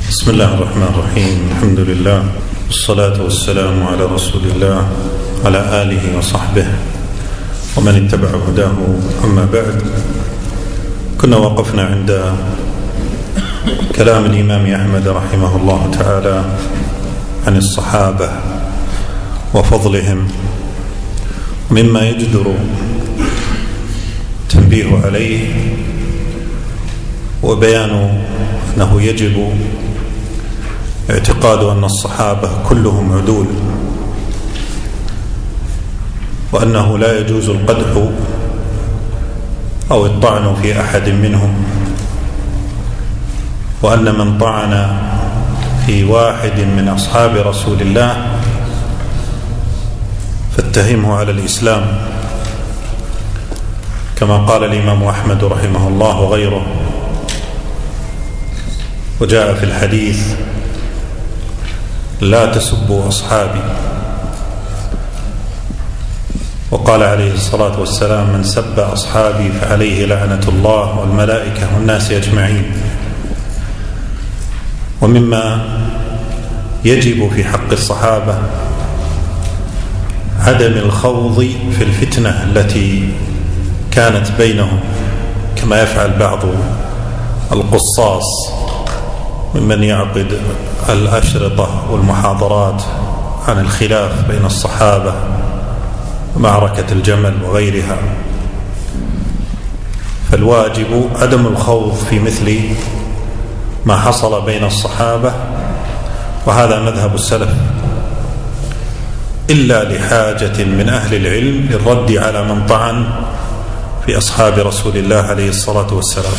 بسم الله الرحمن الرحيم. الحمد لله والصلاة والسلام على رسول الله على آله وصحبه ومن اتبع هداه. أما بعد، كنا وقفنا عند كلام الإمام أحمد رحمه الله تعالى عن الصحابة وفضلهم، مما يجدر التنبيه عليه وبيان أنه يجب اعتقاد أن الصحابة كلهم عدول، وأنه لا يجوز القدح أو الطعن في أحد منهم، وأن من طعن في واحد من أصحاب رسول الله فاتهمه على الإسلام، كما قال الإمام أحمد رحمه الله وغيره. وجاء في الحديث: لا تسبوا أصحابي. وقال عليه الصلاة والسلام: من سب أصحابي فعليه لعنة الله والملائكة والناس أجمعين. ومما يجب في حق الصحابة عدم الخوض في الفتنة التي كانت بينهم، كما يفعل بعض القصاص ممن يعقد الأشرطة والمحاضرات عن الخلاف بين الصحابة ومعركة الجمل وغيرها. فالواجب عدم الخوض في مثل ما حصل بين الصحابة، وهذا مذهب السلف، إلا لحاجة من أهل العلم للرد على من طعن في أصحاب رسول الله عليه الصلاة والسلام.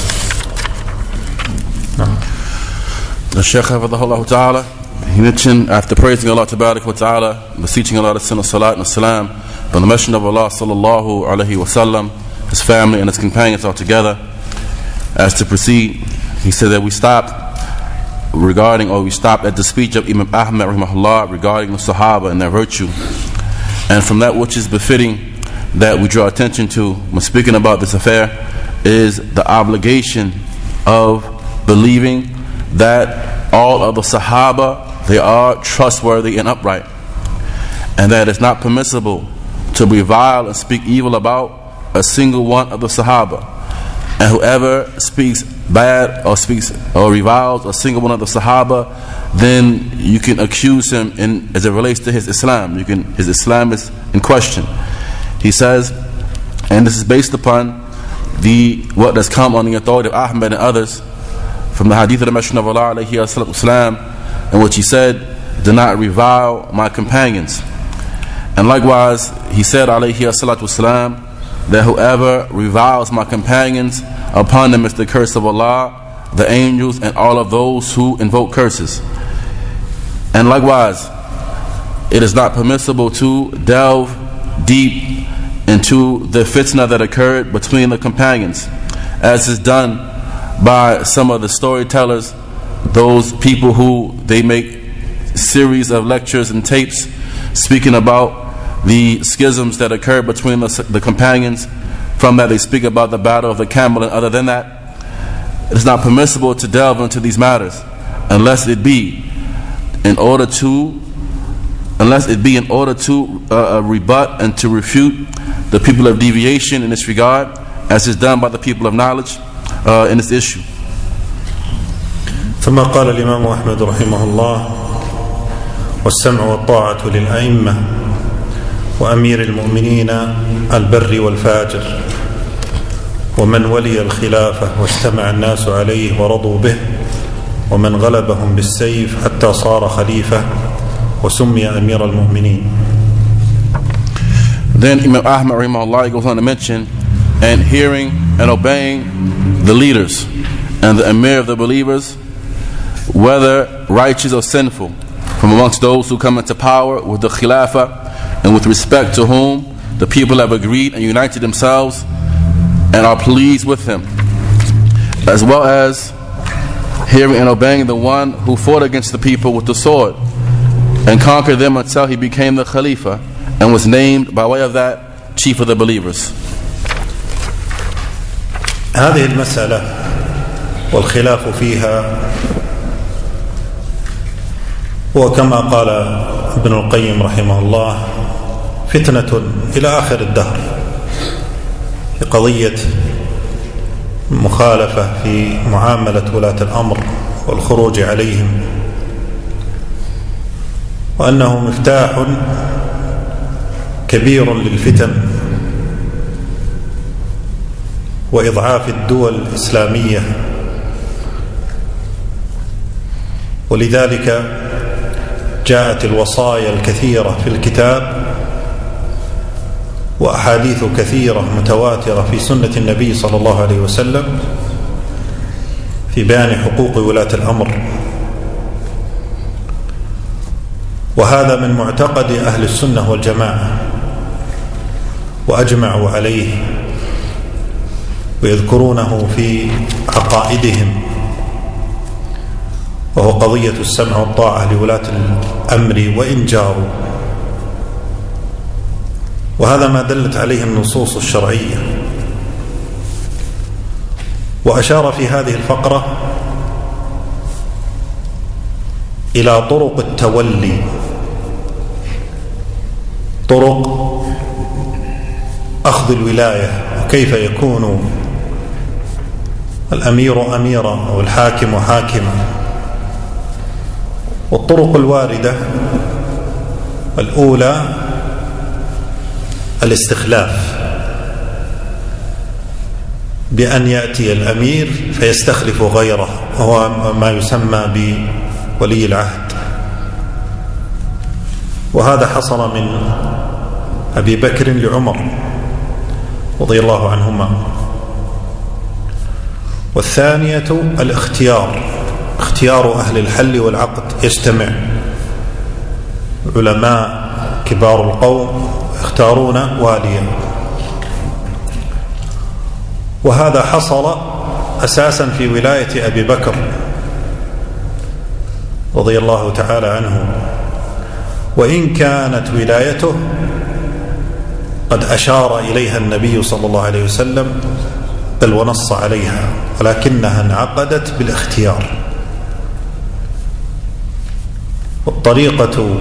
The Sheikh, حفظه الله تعالى, he mentioned, after praising Allah wa ta'ala, beseeching Allah to send a salat and a salam from the Messenger of Allah sallallahu alayhi wa sallam, his family and his companions all together. As to proceed, he said that we stopped at the speech of Imam Ahmad rahimahullah regarding the Sahaba and their virtue. And from that which is befitting that we draw attention to when speaking about this affair is the obligation of believing that all of the Sahaba, they are trustworthy and upright, and that it's not permissible to revile and speak evil about a single one of the Sahaba. And whoever speaks bad or reviles a single one of the Sahaba, then you can accuse him as it relates to his Islam. His Islam is in question. He says, and this is based upon what has come on the authority of Ahmad and others from the hadith of the Messenger of Allah alayhi wasallam, in which he said, do not revile my companions. And likewise he said alayhi wasallam that whoever reviles my companions, upon them is the curse of Allah, the angels, and all of those who invoke curses. And likewise, it is not permissible to delve deep into the fitna that occurred between the companions, as is done by some of the storytellers, those people who they make series of lectures and tapes speaking about the schisms that occurred between the companions. From that they speak about the battle of the camel, and other than that, it is not permissible to delve into these matters unless it be in order to rebut and to refute the people of deviation in this regard, as is done by the people of knowledge in this issue. ثم قال الإمام أحمد رحمه الله: والسمع والطاعة للأئمة وأمير المؤمنين البر والفاجر، ومن ولي الخلافة واجتمع الناس عليه ورضوا به، ومن غلبهم بالسيف حتى صار خليفة وسمي أمير المؤمنين. Then Imam Ahmad rahimahullah goes on to mention, and hearing and obeying the leaders and the emir of the believers, whether righteous or sinful, from amongst those who come into power with the khilafah, and with respect to whom the people have agreed and united themselves and are pleased with him, as well as hearing and obeying the one who fought against the people with the sword and conquered them until he became the Khalifa and was named by way of that chief of the believers. هذه المسألة والخلاف فيها وكما قال ابن القيم رحمه الله فتنة إلى آخر الدهر في قضية مخالفة في معاملة ولاة الأمر والخروج عليهم، وأنه مفتاح كبير للفتن وإضعاف الدول الإسلامية. ولذلك جاءت الوصايا الكثيرة في الكتاب وأحاديث كثيرة متواترة في سنة النبي صلى الله عليه وسلم في بيان حقوق ولاة الأمر. وهذا من معتقد أهل السنة والجماعة وأجمعوا عليه ويذكرونه في عقائدهم، وهو قضية السمع والطاعة لولاة الأمر وإن جاروا. وهذا ما دلت عليه النصوص الشرعية. وأشار في هذه الفقرة إلى طرق التولي، طرق أخذ الولاية، وكيف يكون الأمير أميرا أو الحاكم حاكما. والطرق الواردة الأولى الاستخلاف، بأن يأتي الأمير فيستخلف غيره، وهو ما يسمى بولي العهد. وهذا حصل من أبي بكر لعمر رضي الله عنهما. والثانية الاختيار، اختيار أهل الحل والعقد، يجتمع علماء كبار القوم يختارون واليا. وهذا حصل أساسا في ولاية أبي بكر رضي الله تعالى عنه، وإن كانت ولايته قد أشار إليها النبي صلى الله عليه وسلم بل ونص عليها، ولكنها انعقدت بالاختيار. والطريقة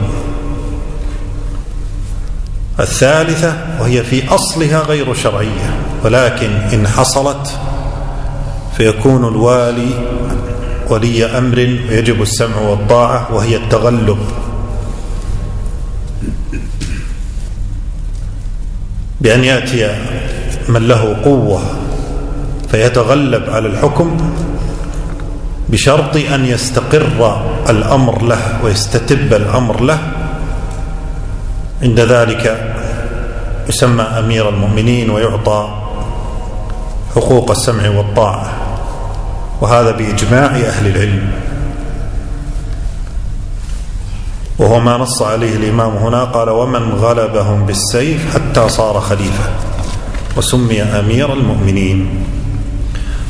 الثالثة وهي في أصلها غير شرعية، ولكن إن حصلت فيكون الوالي ولي أمر ويجب السمع والطاعة، وهي التغلب، بأن يأتي من له قوة فيتغلب على الحكم بشرط أن يستقر الأمر له ويستتب الأمر له. عند ذلك يسمى أمير المؤمنين ويعطى حقوق السمع والطاعة، وهذا بإجماع أهل العلم، وهو ما نص عليه الإمام هنا. قال: ومن غلبهم بالسيف حتى صار خليفة، وسمي أمير المؤمنين.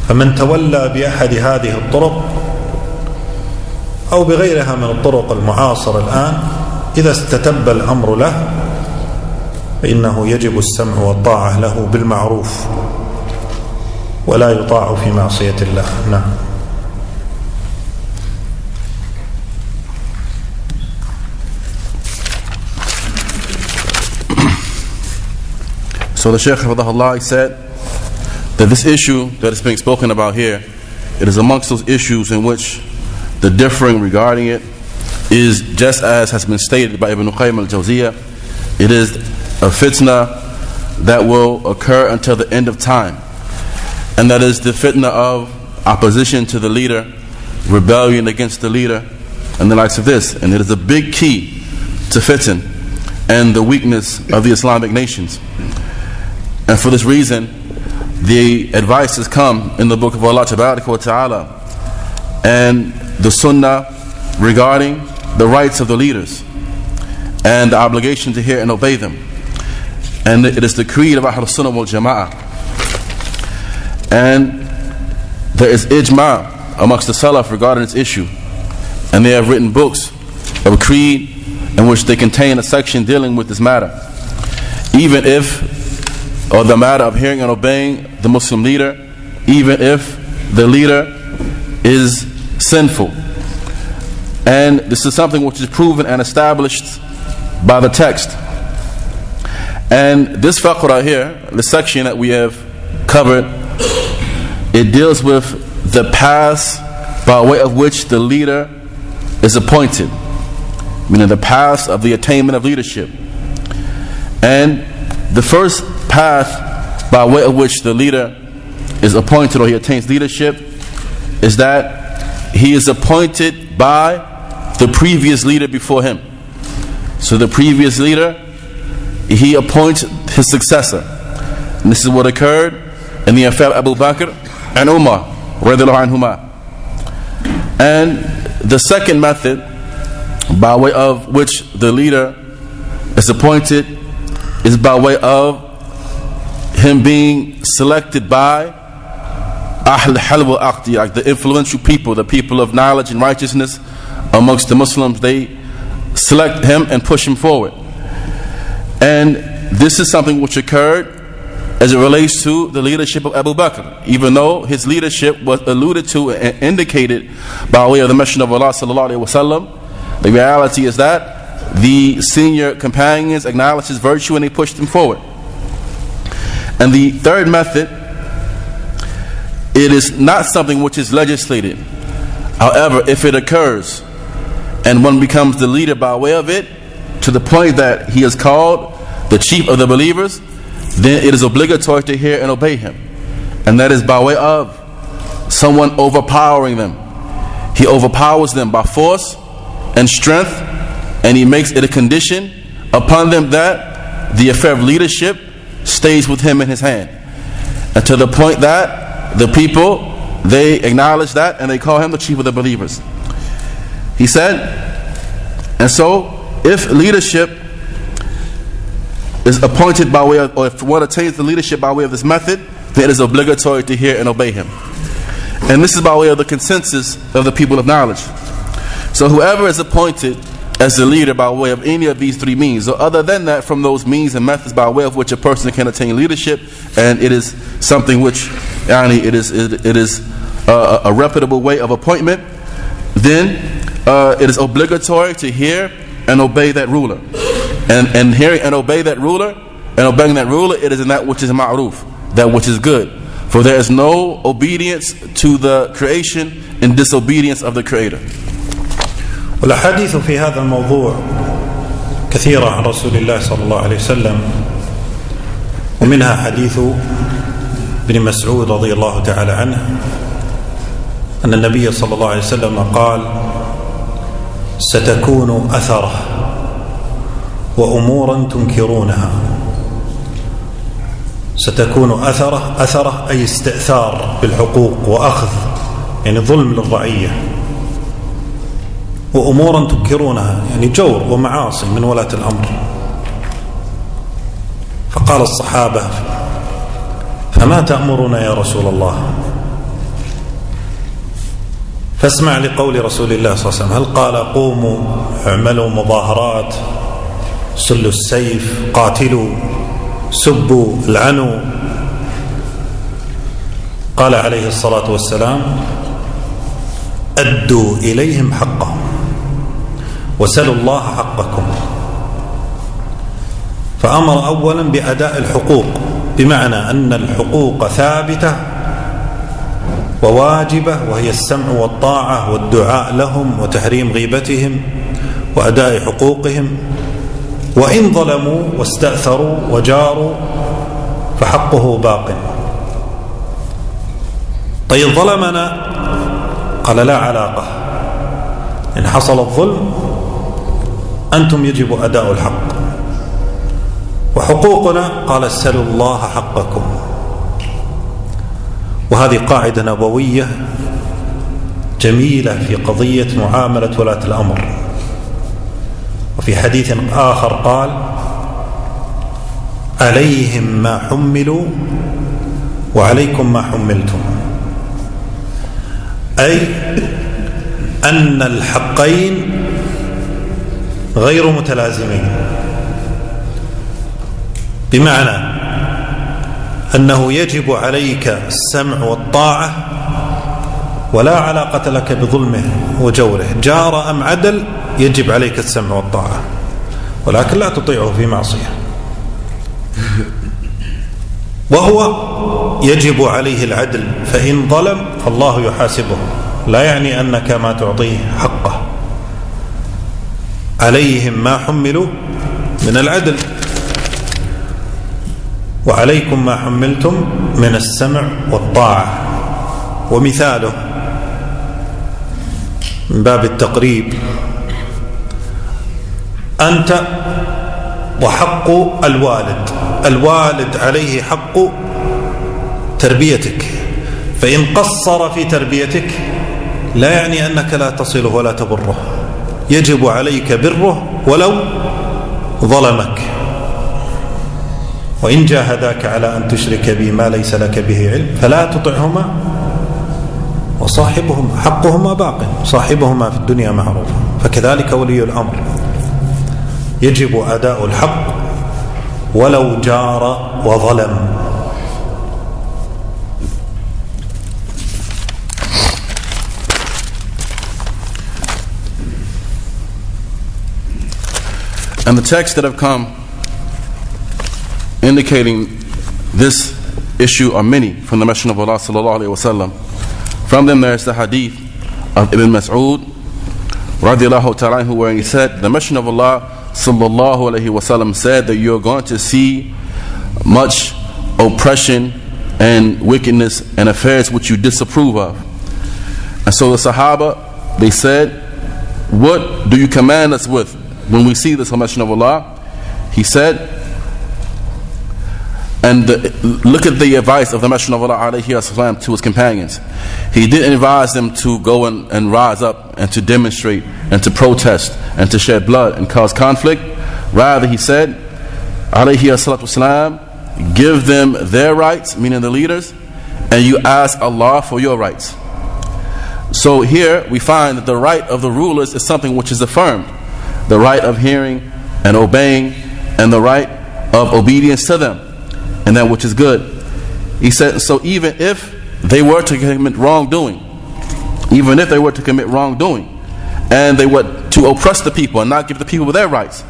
فمن تولى بأحد هذه الطرق أو بغيرها من الطرق المعاصرة الآن، إذا استتب الأمر له فإنه يجب السمع والطاعة له بالمعروف، ولا يطاع في معصية الله. نعم. So the Sheikh, حفظه الله, said that this issue that is being spoken about here, it is amongst those issues in which the differing regarding it is just as has been stated by Ibn Qayyim al-Jawziyah. It is a fitna that will occur until the end of time, and that is the fitna of opposition to the leader, rebellion against the leader, and the likes of this. And it is a big key to fitan and the weakness of the Islamic nations. And for this reason, the advice has come in the book of Allah Ta'ala and the Sunnah regarding the rights of the leaders and the obligation to hear and obey them. And it is the creed of as-Sunnah wal Jama'ah. And there is ijma' amongst the Salaf regarding this issue. And they have written books of a creed in which they contain a section dealing with this matter. Even if, or the matter of hearing and obeying the Muslim leader, even if the leader is sinful. And this is something which is proven and established by the text. And this faqra here, the section that we have covered, it deals with the paths by way of which the leader is appointed, meaning the paths of the attainment of leadership. And the first path by way of which the leader is appointed or he attains leadership is that he is appointed by the previous leader before him. So the previous leader, he appoints his successor. And this is what occurred in the affair of Abu Bakr and Umar radiallahu anhuma. And the second method by way of which the leader is appointed is by way of him being selected by Ahl Halb al-Aqdi, like the influential people, the people of knowledge and righteousness amongst the Muslims. They select him and push him forward. And this is something which occurred as it relates to the leadership of Abu Bakr, even though his leadership was alluded to and indicated by way of the Messenger of Allah sallallahu alaihi wasallam. The reality is that the senior companions acknowledged his virtue and they pushed him forward. And the third method, it is not something which is legislated. However, if it occurs and one becomes the leader by way of it, to the point that he is called the chief of the believers, then it is obligatory to hear and obey him. And that is by way of someone overpowering them. He overpowers them by force and strength, and he makes it a condition upon them that the affair of leadership stays with him in his hand. And to the point that the people, they acknowledge that and they call him the chief of the believers. He said, and so if leadership is appointed by way of, or if one attains the leadership by way of this method, then it is obligatory to hear and obey him. And this is by way of the consensus of the people of knowledge. So whoever is appointed as the leader by way of any of these three means, or other than that, from those means and methods by way of which a person can attain leadership, and it is something which, it is a reputable way of appointment, then it is obligatory to hear and obey that ruler. And hearing and obey that ruler, and obeying that ruler, it is in that which is ma'ruf, that which is good. For there is no obedience to the creation and disobedience of the Creator. والأحاديث في هذا الموضوع كثيرة عن رسول الله صلى الله عليه وسلم، ومنها حديث ابن مسعود رضي الله تعالى عنه أن النبي صلى الله عليه وسلم قال: ستكون أثرة وأمورا تنكرونها. ستكون أثرة أي استئثار بالحقوق وأخذ، يعني ظلم للرعية، وأمورا تنكرونها يعني جور ومعاصي من ولاة الأمر. فقال الصحابة: فما تأمرنا يا رسول الله؟ فاسمع لقول رسول الله صلى الله عليه وسلم: هل قال قوموا اعملوا مظاهرات، سلوا السيف، قاتلوا، سبوا، العنوا؟ قال عليه الصلاة والسلام: أدوا إليهم حقهم وسلوا الله حقكم. فأمر أولا بأداء الحقوق، بمعنى أن الحقوق ثابتة وواجبة، وهي السمع والطاعة والدعاء لهم وتحريم غيبتهم وأداء حقوقهم، وإن ظلموا واستأثروا وجاروا فحقه باق. طيب ظلمنا؟ قال: لا علاقة، إن حصل الظلم أنتم يجب أداء الحق. وحقوقنا؟ قال: سلوا الله حقكم. وهذه قاعدة نبوية جميلة في قضية معاملة ولاة الأمر. وفي حديث آخر قال: عليهم ما حملوا وعليكم ما حملتم، أي أن الحقين غير متلازمين، بمعنى أنه يجب عليك السمع والطاعة ولا علاقة لك بظلمه وجوره، جار أم عدل يجب عليك السمع والطاعة، ولكن لا تطيعه في معصية. وهو يجب عليه العدل، فإن ظلم فالله يحاسبه، لا يعني أنك ما تعطيه حقه. عليهم ما حملوا من العدل وعليكم ما حملتم من السمع والطاعة. ومثاله من باب التقريب: أنت وحق الوالد عليه حق تربيتك، فإن قصر في تربيتك لا يعني أنك لا تصله ولا تبره، يجب عليك بره ولو ظلمك. وإن جاهداك على أن تشرك بي ما ليس لك به علم فلا تطعهما وصاحبهما، حقهما باق، صاحبهما في الدنيا معروف. فكذلك ولي الأمر يجب أداء الحق ولو جار وظلم. And the texts that have come indicating this issue are many from the Messenger of Allah sallallahu alaihi wasallam. From them there is the hadith of Ibn Mas'ud radiallahu ta'ala anhu, where he said, the Messenger of Allah sallallahu alaihi wasallam said that you're going to see much oppression and wickedness and affairs which you disapprove of. And so the Sahaba, they said, what do you command us with when we see this, O Messenger of Allah? He said, and look at the advice of the Messenger of Allah alayhi wasallam to his companions. He didn't advise them to go and rise up and to demonstrate and to protest and to shed blood and cause conflict. Rather, he said, alayhi wasallam, give them their rights, meaning the leaders, and you ask Allah for your rights. So here we find that the right of the rulers is something which is affirmed. The right of hearing and obeying, and the right of obedience to them, and that which is good. He said, so even if they were to commit wrongdoing, and they were to oppress the people and not give the people their rights,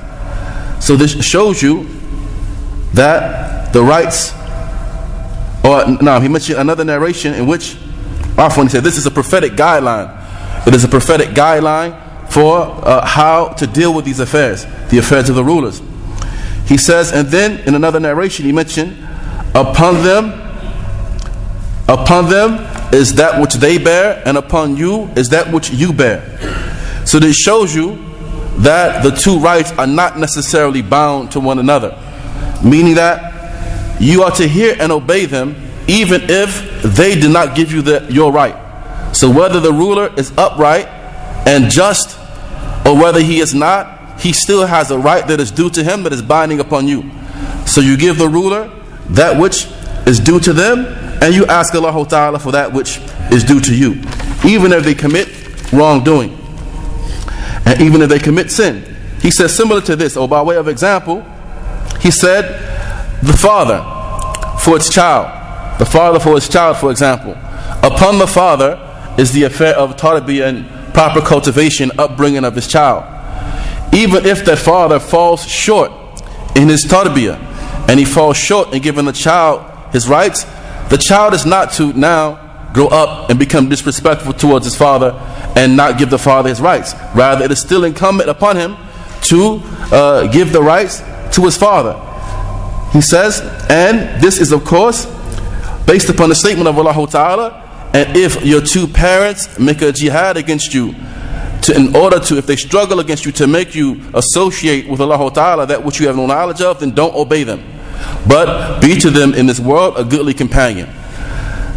so this shows you that the rights, or now he mentioned another narration in which he said this is a prophetic guideline. It is a prophetic guideline for how to deal with these affairs, the affairs of the rulers. He says, and then in another narration he mentioned, upon them is that which they bear, and upon you is that which you bear. So this shows you that the two rights are not necessarily bound to one another, meaning that you are to hear and obey them even if they did not give you your right. So whether the ruler is upright and just, or whether he is not, he still has a right that is due to him, that is binding upon you. So you give the ruler that which is due to them, and you ask Allah Ta'ala for that which is due to you, even if they commit wrongdoing, and even if they commit sin. He says similar to this, or by way of example, he said the father for its child, for example, upon the father is the affair of tarbiyah and proper cultivation, upbringing of his child. Even if that father falls short in his tarbiyah, and he falls short in giving the child his rights, the child is not to now grow up and become disrespectful towards his father and not give the father his rights. Rather, it is still incumbent upon him to give the rights to his father. He says, and this is of course based upon the statement of Allah Ta'ala, and if your two parents make a jihad against you, if they struggle against you to make you associate with Allah Ta'ala that which you have no knowledge of, then don't obey them, but be to them in this world a goodly companion.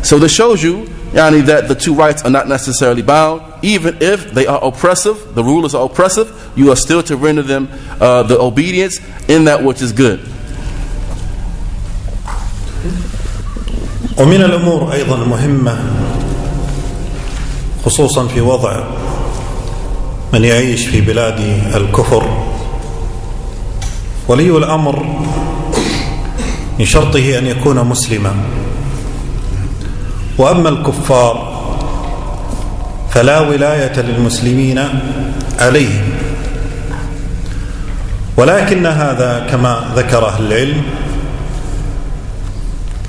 So this shows you that the two rights are not necessarily bound. Even if they are oppressive, the rulers are oppressive, you are still to render them the obedience in that which is good. ومن الأمور أيضا مهمة خصوصا في وضع من يعيش في بلاد الكفر، ولي الأمر من شرطه أن يكون مسلما. وأما الكفار فلا ولاية للمسلمين عليهم. ولكن هذا كما ذكر أهل العلم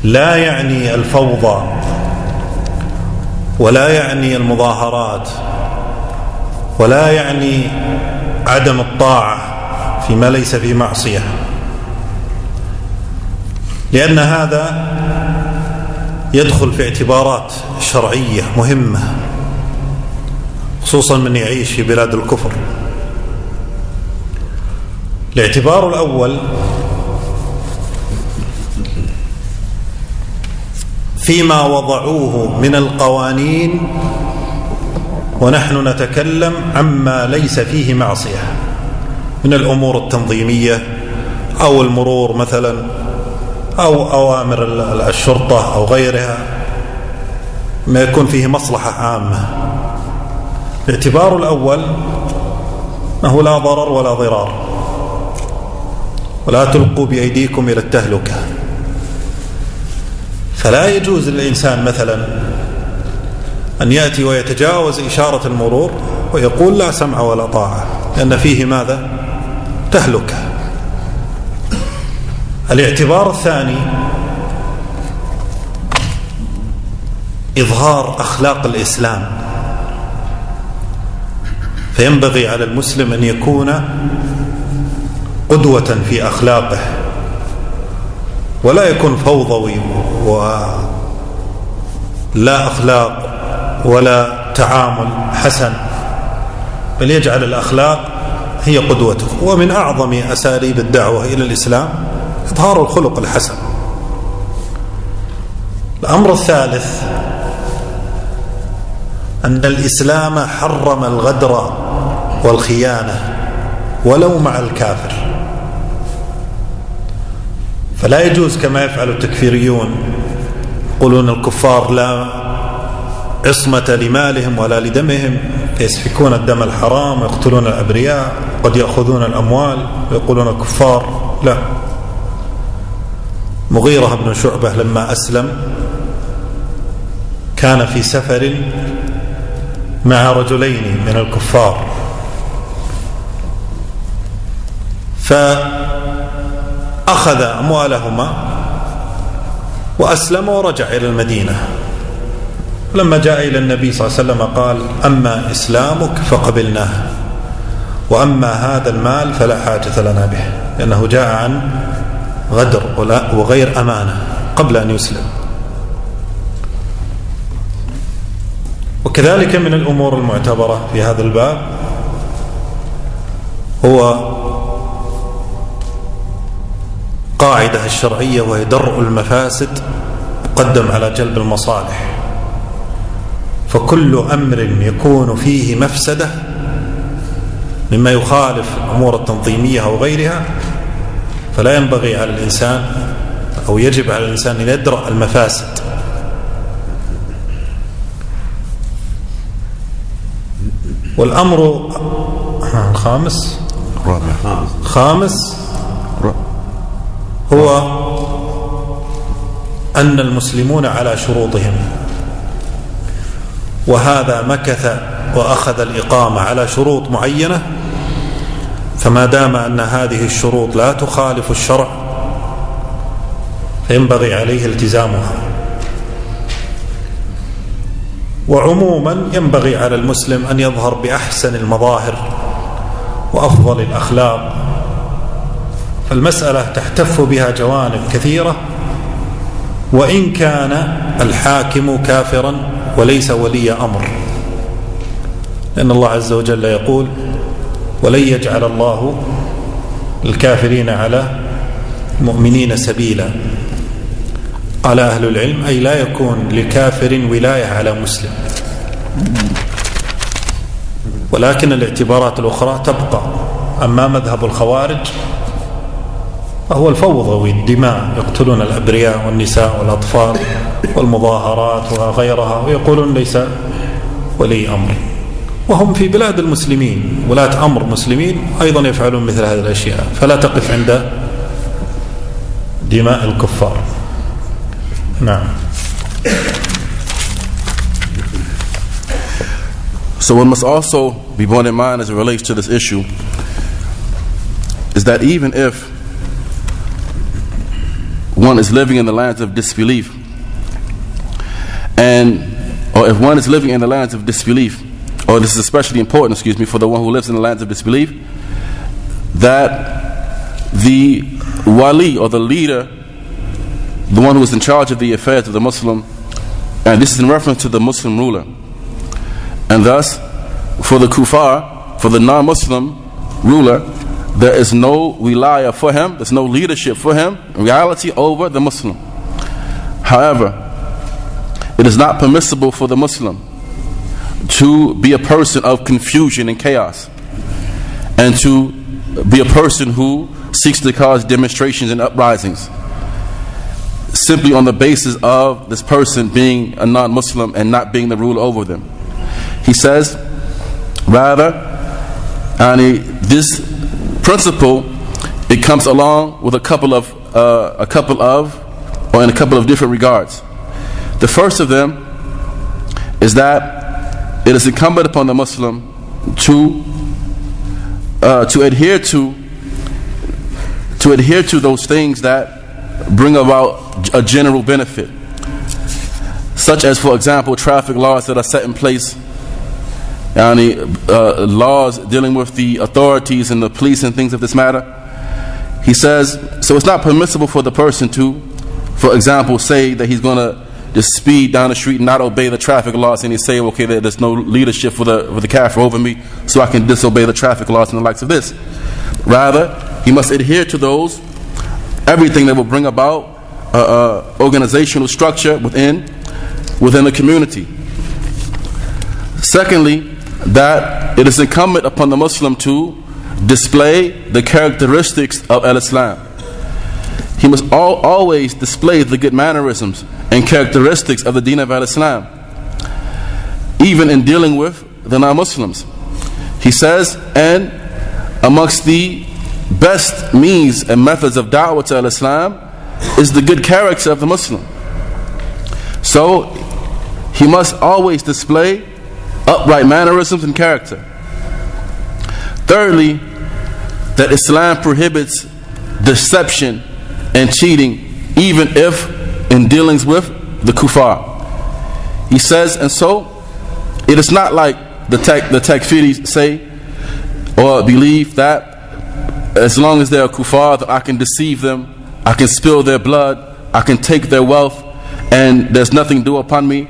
لا يعني الفوضى ولا يعني المظاهرات ولا يعني عدم الطاعة فيما ليس في معصية، لأن هذا يدخل في اعتبارات شرعية مهمة، خصوصا من يعيش في بلاد الكفر. الاعتبار الأول فيما وضعوه من القوانين، ونحن نتكلم عما ليس فيه معصية من الأمور التنظيمية أو المرور مثلا أو أوامر الشرطة أو غيرها، ما يكون فيه مصلحة عامة. الاعتبار الأول أنه لا ضرر ولا ضرار، ولا تلقوا بأيديكم إلى التهلكة. فلا يجوز للإنسان مثلا أن يأتي ويتجاوز إشارة المرور ويقول لا سمع ولا طاعة، لأن فيه ماذا؟ تهلكة. الاعتبار الثاني إظهار أخلاق الإسلام، فينبغي على المسلم أن يكون قدوة في أخلاقه، ولا يكون فوضوي ولا أخلاق ولا تعامل حسن، بل يجعل الأخلاق هي قدوته. ومن أعظم أساليب الدعوة إلى الإسلام إظهار الخلق الحسن. الأمر الثالث أن الإسلام حرم الغدر والخيانة ولو مع الكافر، فلا يجوز كما يفعل التكفيريون، يقولون الكفار لا عصمة لمالهم ولا لدمهم، يسفكون الدم الحرام ويقتلون الأبرياء، قد يأخذون الأموال ويقولون الكفار. لا، مغيرة بن شعبة لما أسلم كان في سفر مع رجلين من الكفار، فأخذ أموالهما وأسلم ورجع إلى المدينة. لما جاء إلى النبي صلى الله عليه وسلم قال: أما إسلامك فقبلناه، وأما هذا المال فلا حاجة لنا به، لأنه جاء عن غدر وغير أمانة قبل أن يسلم. وكذلك من الأمور المعتبرة في هذا الباب هو قاعدة الشرعية، وهي درء المفاسد مقدم على جلب المصالح. فكل أمر يكون فيه مفسدة مما يخالف الأمور التنظيمية أو غيرها، فلا ينبغي على الإنسان أو يجب على الإنسان أن يدرأ المفاسد. والأمر الخامس هو أن المسلمون على شروطهم، وهذا مكث وأخذ الإقامة على شروط معينة، فما دام أن هذه الشروط لا تخالف الشرع فينبغي عليه التزامها. وعموما ينبغي على المسلم أن يظهر بأحسن المظاهر وأفضل الأخلاق، فالمسألة تحتف بها جوانب كثيرة، وإن كان الحاكم كافرا وليس ولي أمر، لأن الله عز وجل يقول: ولن يجعل الله الكافرين على المؤمنين سبيلا. قال أهل العلم: أي لا يكون لكافر ولاية على مسلم. ولكن الاعتبارات الأخرى تبقى. أما مذهب الخوارج فهو الفوضوي، الدماء، يقتلون الأبرياء والنساء والأطفال والمظاهرات وغيرها، ويقولون ليس ولي أمر، وهم في بلاد المسلمين ولاة أمر مسلمين أيضا يفعلون مثل هذه الأشياء، فلا تقف عند دماء الكفار. نعم. So one must also be borne in mind as it relates to this issue is that even if one is living in the lands of disbelief, or if one is living in the lands of disbelief, or this is especially important, for the one who lives in the lands of disbelief, that the wali, or the leader, the one who is in charge of the affairs of the Muslim, and this is in reference to the Muslim ruler, and thus for the kuffar, for the non-Muslim ruler, there is no wilaya for him, there's no leadership for him, reality over the Muslim. However, it is not permissible for the Muslim to be a person of confusion and chaos, and to be a person who seeks to cause demonstrations and uprisings simply on the basis of this person being a non-Muslim and not being the ruler over them. He says, rather, this principle, it comes along with a couple of different regards. The first of them is that it is incumbent upon the Muslim to adhere to those things that bring about a general benefit, such as, for example, traffic laws that are set in place, laws dealing with the authorities and the police and things of this matter. He says, so it's not permissible for the person to, for example, say that he's going to just speed down the street and not obey the traffic laws, and he say, okay, there's no leadership for the kafir over me, so I can disobey the traffic laws and the likes of this. Rather, he must adhere to those, everything that will bring about organizational structure within the community. Secondly, that it is incumbent upon the Muslim to display the characteristics of al-Islam. He must always display the good mannerisms and characteristics of the deen of al-Islam, even in dealing with the non-Muslims. He says, and amongst the best means and methods of da'wah to al-Islam is the good character of the Muslim. So he must always display upright mannerisms and character. Thirdly, that Islam prohibits deception and cheating, even if in dealings with the kuffar. He says, and so it is not like the takfiris say or believe that as long as they are kuffar, that I can deceive them, I can spill their blood, I can take their wealth, and there's nothing due upon me.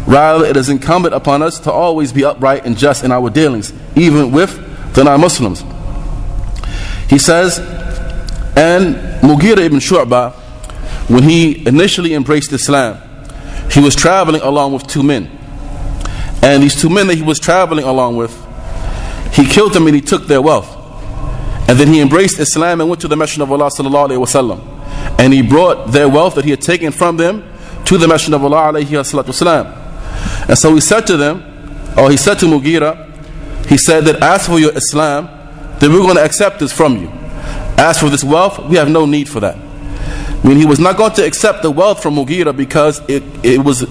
Rather, it is incumbent upon us to always be upright and just in our dealings, even with the non-Muslims. He says, and Mughira ibn Shu'bah, when he initially embraced Islam, he was traveling along with two men. And these two men that he was traveling along with, he killed them and he took their wealth. And then he embraced Islam and went to the Messenger of Allah sallallahu alaihi wasallam, and he brought their wealth that he had taken from them to the Messenger of Allah alayhi salatu wasalam. And so he said to them, or he said to Mughira, he said that as for your Islam, then we're going to accept this from you. As for this wealth, we have no need for that. I mean, he was not going to accept the wealth from Mughira because it was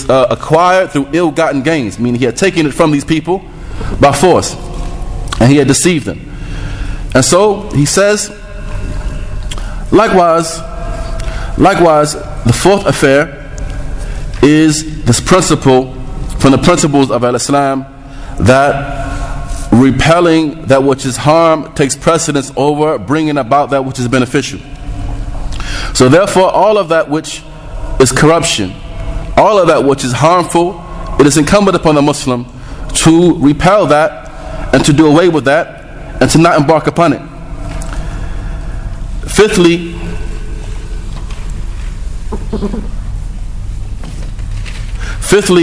acquired through ill-gotten gains. I mean, he had taken it from these people by force, and he had deceived them. And so he says, likewise, the fourth affair is this principle from the principles of al-Islam, that repelling that which is harm takes precedence over bringing about that which is beneficial. So therefore, all of that which is corruption, all of that which is harmful, it is incumbent upon the Muslim to repel that and to do away with that and to not embark upon it. Fifthly,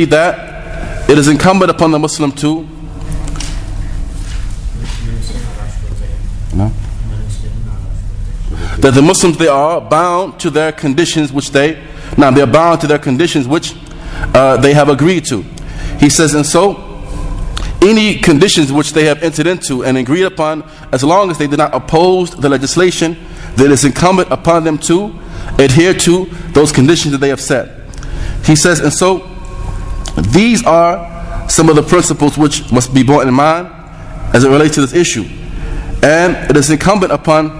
that it is incumbent upon the Muslim to that the Muslims, they are bound to their conditions which they are bound to their conditions which they have agreed to. He says, and so any conditions which they have entered into and agreed upon, as long as they did not oppose the legislation, that it's incumbent upon them to adhere to those conditions that they have set. He says, and so these are some of the principles which must be brought in mind as it relates to this issue. And it is incumbent upon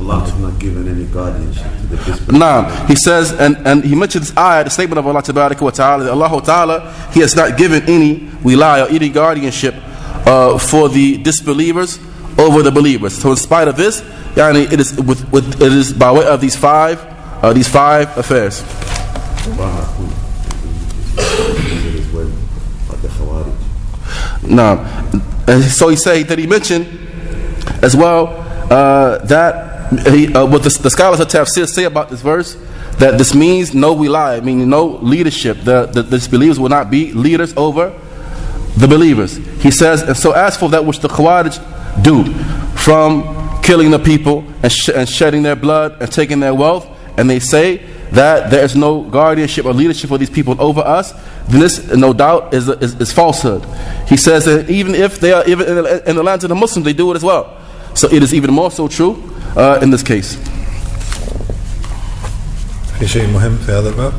Allah has not given any guardianship to the disbelievers. Nah, he says, and he mentioned this ayah, the statement of Allah Tabaraka wa Ta'ala, that Allah Ta'ala, He has not given any wilaya or any guardianship for the disbelievers over the believers. So in spite of this, it is by way of these five affairs. Now, so he mentioned as well that what the scholars of tafsir say about this verse, that this means no wilaya, meaning no leadership. The disbelievers will not be leaders over the believers. He says, and so as for that which the Khawarij do, from killing the people and shedding their blood and taking their wealth, and they say that there is no guardianship or leadership for these people over us, then this no doubt is falsehood. He says that even if they are even in the lands of the Muslims, they do it as well. So it is even more so true in this case. في شيء مهم في هذا الباب؟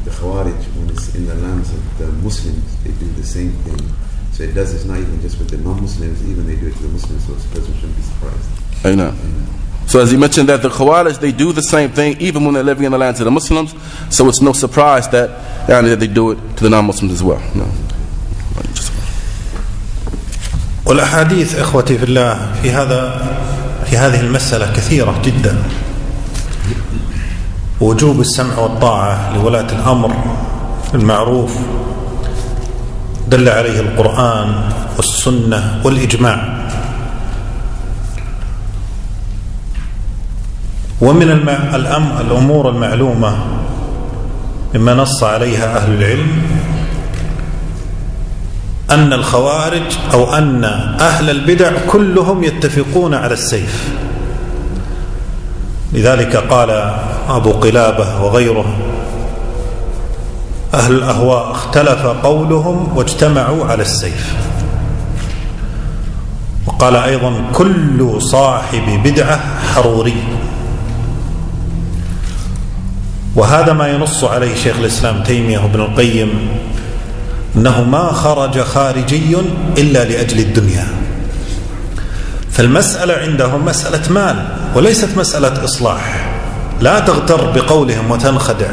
The Khawarij, when it's in the lands of the Muslims, they do the same thing. So it's not even just with the non-Muslims, even they do it to the Muslims, so the person shouldn't be surprised. I know. So as he mentioned that the Khawarij, they do the same thing even when they're living in the lands of the Muslims, so it's no surprise that they do it to the non-Muslims as well. No. والأحاديث إخوتي في الله في هذه المسألة كثيرة جدا. وجوب السمع والطاعة لولاة الأمر المعروف دل عليه القرآن والسنة والإجماع. ومن الأمور المعلومة مما نص عليها أهل العلم أن الخوارج أو أن أهل البدع كلهم يتفقون على السيف. لذلك قال أبو قلابة وغيره: أهل الأهواء اختلف قولهم واجتمعوا على السيف. وقال أيضا: كل صاحب بدعة حروري. وهذا ما ينص عليه شيخ الإسلام تيمية وابن القيم، أنه ما خرج خارجي إلا لأجل الدنيا. فالمسألة عندهم مسألة مال وليست مسألة إصلاح. لا تغتر بقولهم وتنخدع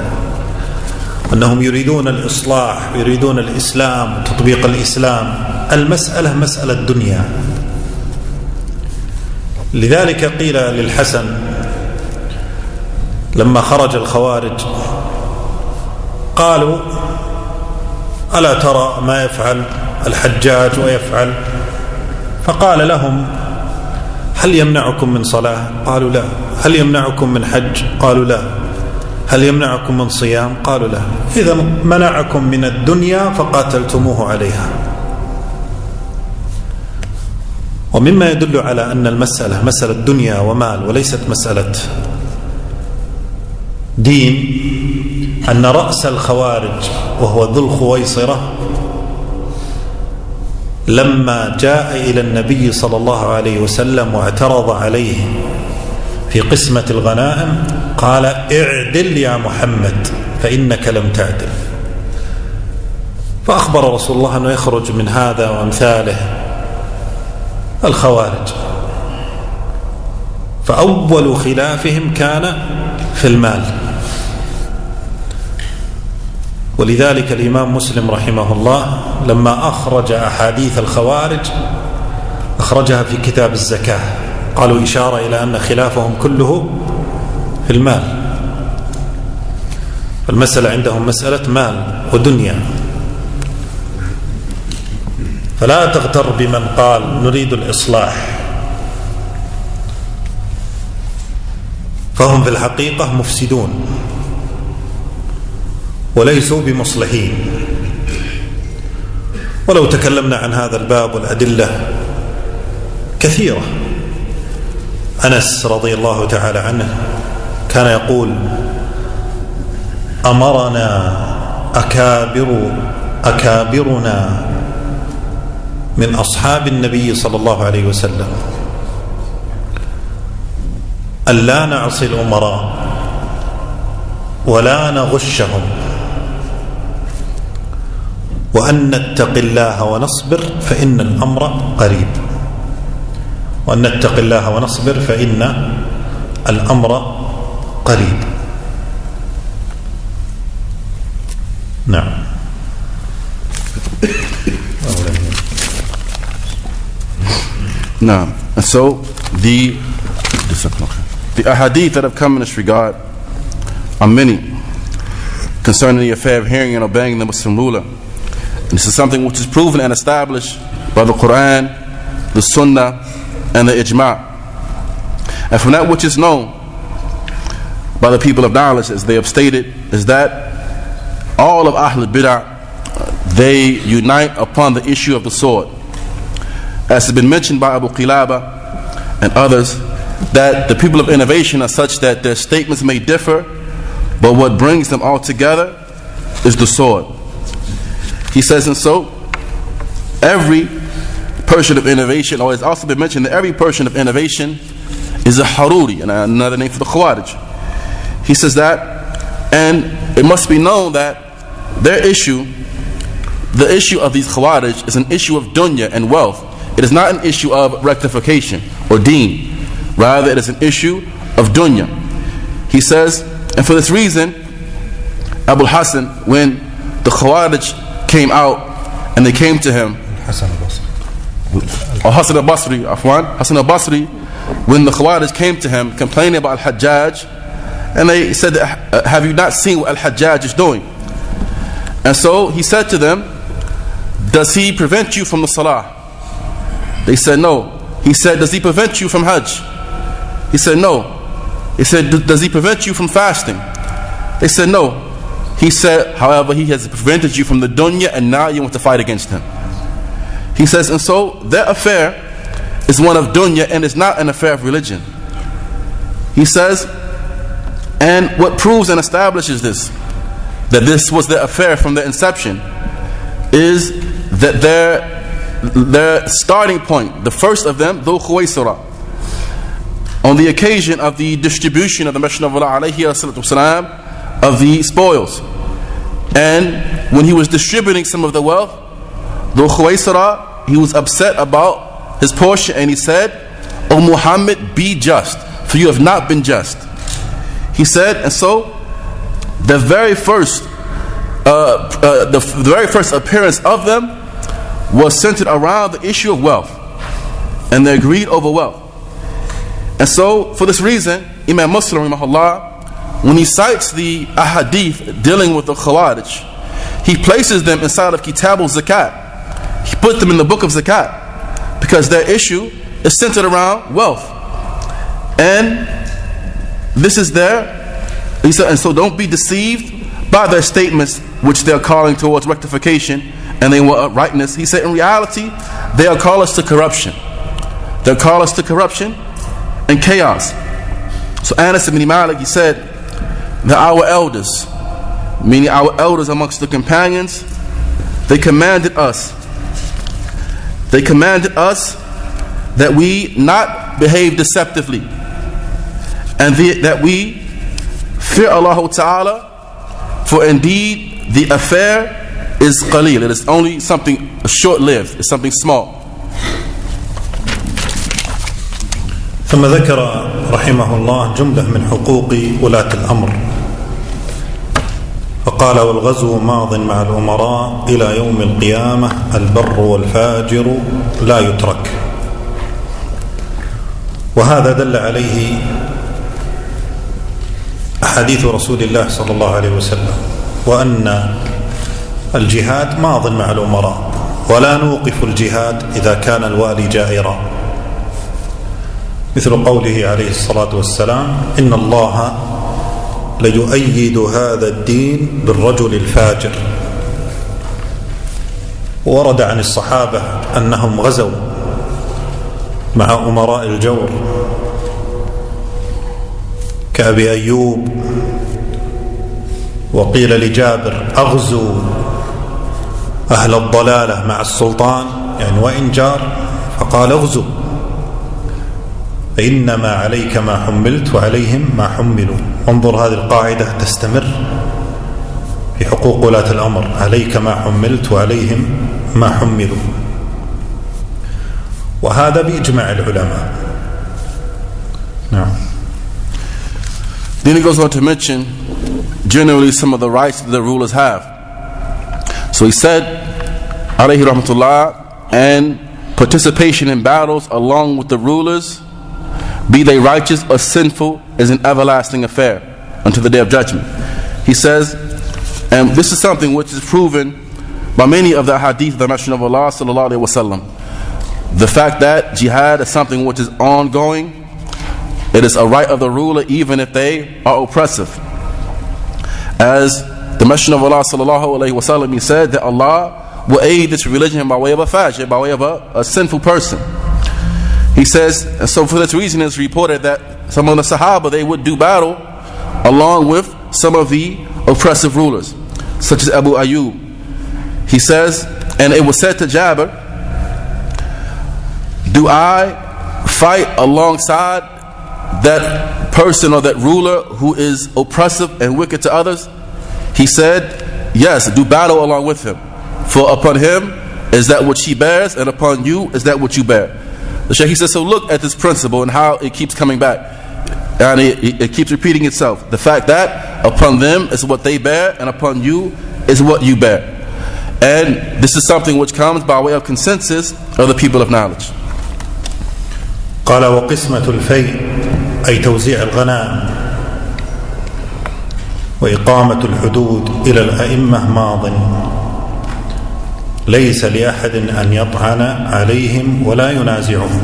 أنهم يريدون الإصلاح ويريدون الإسلام وتطبيق الإسلام. المسألة مسألة دنيا. لذلك قيل للحسن لما خرج الخوارج، قالوا: ألا ترى ما يفعل الحجاج ويفعل؟ فقال لهم: هل يمنعكم من صلاة؟ قالوا لا. هل يمنعكم من حج؟ قالوا لا. هل يمنعكم من صيام؟ قالوا لا. إذا منعكم من الدنيا فقاتلتموه عليها. ومما يدل على أن المسألة مسألة دنيا ومال وليست مسألة دين أن رأس الخوارج وهو ذو الخويصرة لما جاء إلى النبي صلى الله عليه وسلم واعترض عليه في قسمة الغنائم قال: اعدل يا محمد فإنك لم تعدل. فأخبر رسول الله أنه يخرج من هذا وأمثاله الخوارج. فأول خلافهم كان في المال. ولذلك الإمام مسلم رحمه الله لما أخرج أحاديث الخوارج أخرجها في كتاب الزكاة، قالوا إشارة إلى أن خلافهم كله في المال. فالمسألة عندهم مسألة مال ودنيا. فلا تغتر بمن قال نريد الإصلاح، فهم في الحقيقة مفسدون وليسوا بمصلحين. ولو تكلمنا عن هذا الباب والأدلة كثيرة. أنس رضي الله تعالى عنه كان يقول: أمرنا أكابرنا من أصحاب النبي صلى الله عليه وسلم أن لا نعصي الأمراء ولا نغشهم، وأن نتق الله ونصبر فإن الأمر قريب. وأن نتق الله ونصبر فإن الأمر قريب. نعم. Now, and so the ahadith that have come in this regard are many concerning the affair of hearing and obeying the Muslim ruler. And this is something which is proven and established by the Quran, the Sunnah, and the Ijma'. And from that which is known by the people of knowledge, as they have stated, is that all of Ahl al-Bid'ah, they unite upon the issue of the sword. As has been mentioned by Abu Qilaba and others, that the people of innovation are such that their statements may differ, but what brings them all together is the sword. He says, and so every person of innovation, or it's also been mentioned that every person of innovation is a Haruri, and another name for the Khawarij. He says that, and it must be known that their issue, the issue of these Khawarij, is an issue of dunya and wealth. It is not an issue of rectification or deen. Rather, it is an issue of dunya. He says, and for this reason, Abu Hassan, when the Khawarij came out and they came to him, Hassan al-Basri, when the Khawarij came to him complaining about Al-Hajjaj, and they said, have you not seen what Al-Hajjaj is doing? And so he said to them, does he prevent you from the Salah? They said no. He said, does he prevent you from Hajj? He said no. He said, does he prevent you from fasting? They said no. He said, however, he has prevented you from the dunya, and now you want to fight against him. He says, and so their affair is one of dunya and is not an affair of religion. He says, and what proves and establishes this, that this was their affair from the inception, is that their starting point, the first of them, Dhul Khuwaysira, on the occasion of the distribution of the Messenger of Allah alayhi wasallam of the spoils, and when he was distributing some of the wealth, Dhul Khuwaysira, he was upset about his portion, and he said, O Muhammad, be just, for you have not been just. He said, and so the very first appearance of them was centered around the issue of wealth, and they agreed over wealth. And so for this reason, Imam Muslim rahimahullah, when he cites the ahadith dealing with the Khawarij, he places them inside of Kitab al-Zakat. He put them in the book of Zakat because their issue is centered around wealth, and this is there. He said, and so don't be deceived by their statements which they are calling towards rectification and they want uprightness. He said, in reality, they are calling us to corruption. They'll call us to corruption and chaos. So Anas ibn Malik, he said that our elders, meaning our elders amongst the companions, they commanded us that we not behave deceptively, and that we fear Allah Ta'ala, for indeed the affair is qaleel. It is only something short-lived. It's something small. ثم ذكر رحمه الله جملة من حقوق ولاة الأمر، فقال والغزو ماض مع الأمراء إلى يوم القيامة، البر والفاجر لا يترك. وهذا دل عليه أحاديث رسول الله صلى الله عليه وسلم، وأن الجهاد ماض مع الأمراء، ولا نوقف الجهاد إذا كان الوالي جائرا، مثل قوله عليه الصلاة والسلام إن الله ليؤيد هذا الدين بالرجل الفاجر. ورد عن الصحابة أنهم غزوا مع أمراء الجور كأبي أيوب، وقيل لجابر أغزوا أهل الضلالة مع السلطان، يعني وإن جار، فقال اغزوا. فإنما عليك ما حملت وعليهم ما حملوا. انظر هذه القاعدة تستمر في حقوق ولاة الأمر، عليك ما حملت وعليهم ما حملوا، وهذا بإجماع العلماء. نعم. Then he goes on to mention generally some of the rights that the rulers have. So he said, alayhi rahmatullah, and participation in battles along with the rulers, be they righteous or sinful, is an everlasting affair until the day of judgment. He says, and this is something which is proven by many of the hadith of the Messenger of Allah sallallahu alaihi wasallam. The fact that jihad is something which is ongoing, it is a right of the ruler even if they are oppressive. As the Messenger of Allah sallallahu alaihi wasallam, he said that Allah will aid this religion by way of a fajr, by way of a sinful person. He says, and so for this reason it's reported that some of the Sahaba, they would do battle along with some of the oppressive rulers, such as Abu Ayyub. He says, and it was said to Jabir, do I fight alongside that person or that ruler who is oppressive and wicked to others? He said, yes, do battle along with him, for upon him is that which he bears, and upon you is that which you bear. The Shaykh, he says, so look at this principle and how it keeps coming back, and it keeps repeating itself. The fact that upon them is what they bear, and upon you is what you bear. And this is something which comes by way of consensus of the people of knowledge. قال وقسمة الفيء أي توزيع الغنائم وإقامة الحدود إلى الأئمة ماضٍ ليس لأحد أن يطعن عليهم ولا ينازعهم.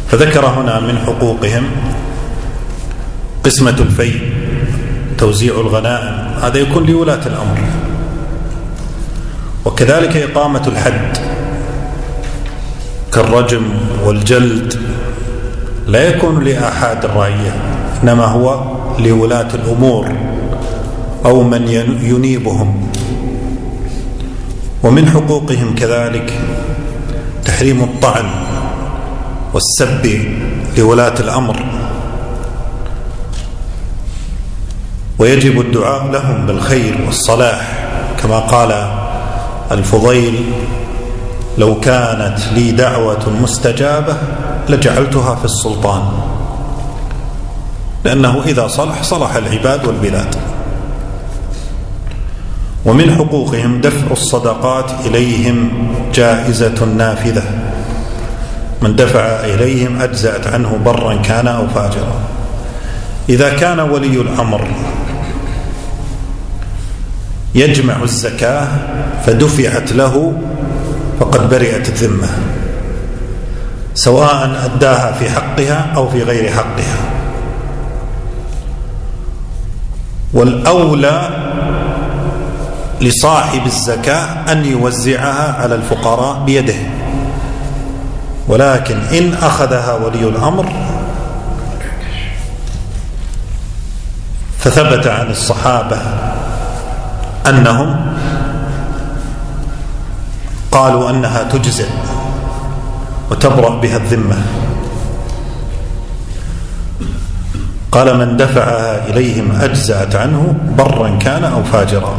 فذكر هنا من حقوقهم قسمة الفيء، توزيع الغنائم، هذا يكون لولاة الأمر، وكذلك إقامة الحد كالرجم والجلد لا يكون لآحاد الرعية، إنما هو لولاة الأمور أو من ينيبهم. ومن حقوقهم كذلك تحريم الطعن والسب لولاة الأمر، ويجب الدعاء لهم بالخير والصلاح، كما قال الفضيل لو كانت لي دعوة مستجابة لجعلتها في السلطان، لأنه إذا صلح صلح العباد والبلاد. ومن حقوقهم دفع الصدقات إليهم جائزة نافذة، من دفع إليهم أجزأت عنه برا كان أو فاجرا. إذا كان ولي الأمر يجمع الزكاة فدفعت له فقد برئت الذمة، سواء أداها في حقها أو في غير حقها. والأولى لصاحب الزكاة أن يوزعها على الفقراء بيده، ولكن إن أخذها ولي الأمر فثبت عن الصحابة أنهم قالوا أنها تجزئ وتبرأ بها الذمة. قال من دفعها إليهم أجزأت عنه برا كان أو فاجرا.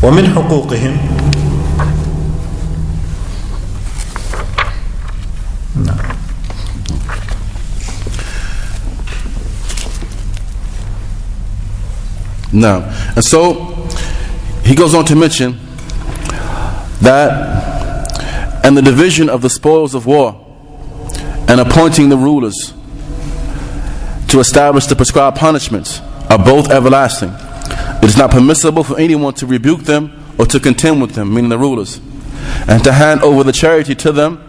ومن حقوقهم Now, and so he goes on to mention that, and the division of the spoils of war and appointing the rulers to establish the prescribed punishments are both everlasting. It is not permissible for anyone to rebuke them or to contend with them, meaning the rulers, and to hand over the charity to them.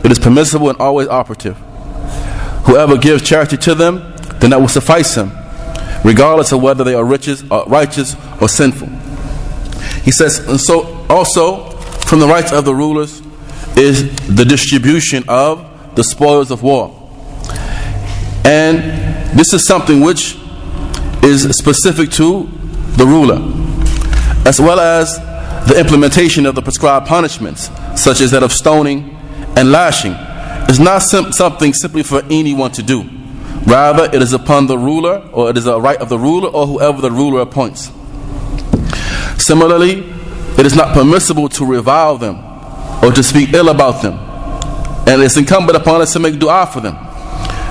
It is permissible and always operative. Whoever gives charity to them, then that will suffice him, regardless of whether they are righteous or sinful. He says, and so also from the rights of the rulers is the distribution of the spoils of war. And this is something which is specific to the ruler, as well as the implementation of the prescribed punishments, such as that of stoning and lashing is not something simply for anyone to do. Rather, it is upon the ruler, or it is a right of the ruler or whoever the ruler appoints. Similarly, it is not permissible to revile them or to speak ill about them, and it's incumbent upon us to make dua for them.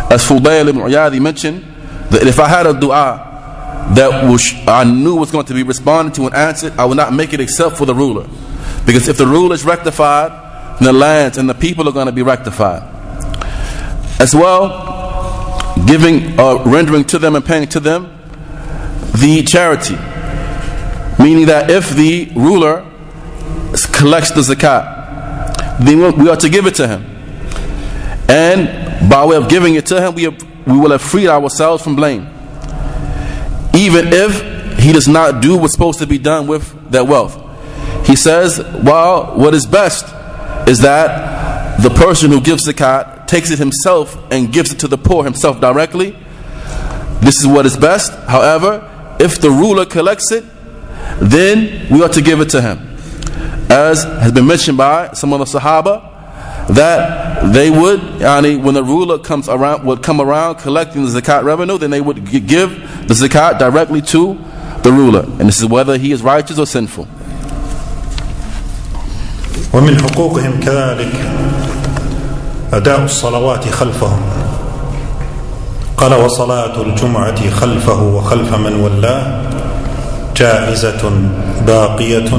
As Fضيلة mentioned, that if I had a dua that I knew was going to be responded to and answered, I would not make it except for the ruler. Because if the ruler is rectified, then the lands and the people are going to be rectified. As well, giving, rendering to them and paying to them the charity. Meaning that if the ruler collects the zakat, then we are to give it to him. And by way of giving it to him, we will have freed ourselves from blame. Even if he does not do what's supposed to be done with that wealth. He says, well, what is best is that the person who gives zakat takes it himself and gives it to the poor himself directly. This is what is best. However, if the ruler collects it, then we ought to give it to him. As has been mentioned by some of the Sahaba, that they would, when the ruler would come around collecting the zakat revenue, then they would give the zakat directly to the ruler. And this is whether he is righteous or sinful. ومن حقوقهم كذلك أداء الصلوات خلفهم. قال وصلاة الجمعة خلفه وخلف من ولاه جائزة باقية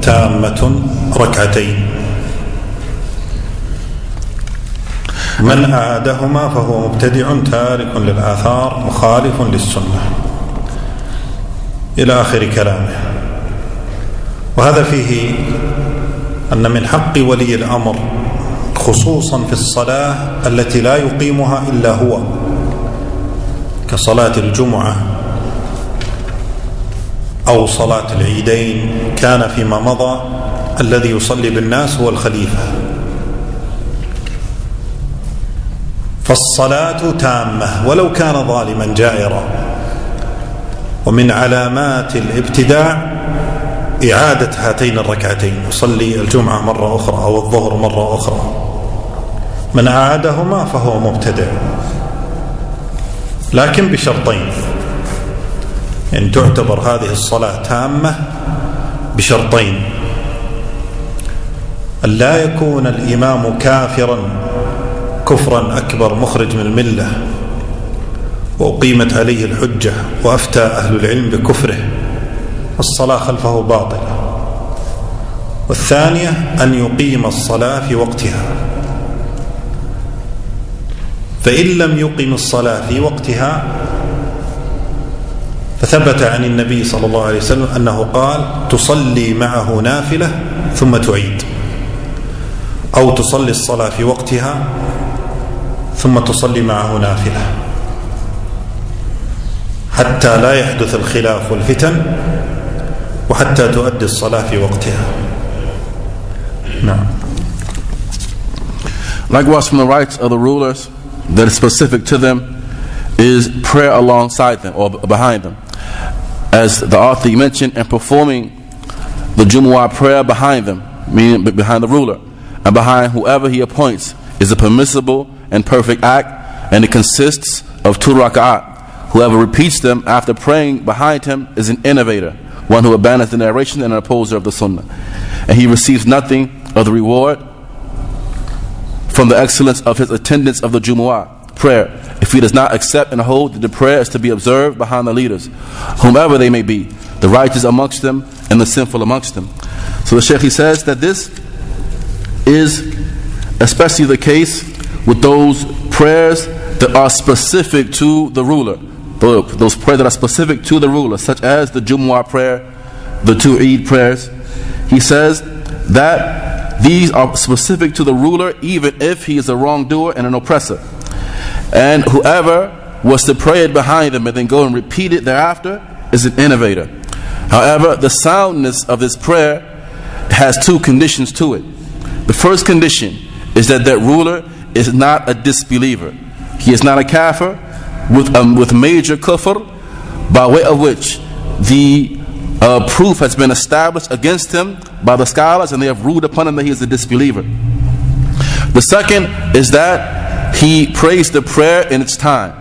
تامة ركعتين من أعادهما فهو مبتدع تارك للآثار مخالف للسنة إلى آخر كلامه. وهذا فيه أن من حق ولي الأمر خصوصا في الصلاة التي لا يقيمها إلا هو كصلاة الجمعة أو صلاة العيدين، كان فيما مضى الذي يصلي بالناس هو الخليفة، فالصلاة تامة ولو كان ظالما جائرا. ومن علامات الابتداع إعادة هاتين الركعتين، يصلي الجمعة مرة أخرى أو الظهر مرة أخرى، من أعادهما فهو مبتدع، لكن بشرطين، أن تعتبر هذه الصلاة تامة بشرطين: أن لا يكون الإمام كافرا كفرا أكبر مخرج من الملة وأقيمت عليه الحجة وأفتى أهل العلم بكفره، الصلاة خلفه باطلة. والثانية أن يقيم الصلاة في وقتها، فإن لم يقيم الصلاة في وقتها فثبت عن النبي صلى الله عليه وسلم أنه قال: تصلي معه نافلة ثم تعيد، أو تصلي الصلاة في وقتها ثم تصلي معه نافلة، حتى لا يحدث الخلاف والفتن وحتى تؤدي الصلاة في وقتها. نعم. Likewise, from the rights of the rulers that is specific to them is prayer alongside them or behind them, as the author mentioned, and performing the Jumu'ah prayer behind them, meaning behind the ruler and behind whoever he appoints, is a permissible and perfect act, and it consists of 2 rak'at. Whoever repeats them after praying behind him is an innovator, one who abandons the narration and an opposer of the Sunnah, and he receives nothing of the reward from the excellence of his attendance of the Jumu'ah prayer, if he does not accept and hold that the prayer is to be observed behind the leaders, whomever they may be, the righteous amongst them and the sinful amongst them. So the Sheikh, he says that this is especially the case with those prayers that are specific to the ruler, those prayers that are specific to the ruler, such as the Jumu'ah prayer, the 2 Eid prayers. He says that these are specific to the ruler, even if he is a wrongdoer and an oppressor. And whoever was to pray it behind him and then go and repeat it thereafter is an innovator. However, the soundness of this prayer has 2 conditions to it. The first condition is that that ruler is not a disbeliever. He is not a kafir with major kufr, by way of which the proof has been established against him by the scholars, and they have ruled upon him that he is a disbeliever. The second is that he prays the prayer in its time.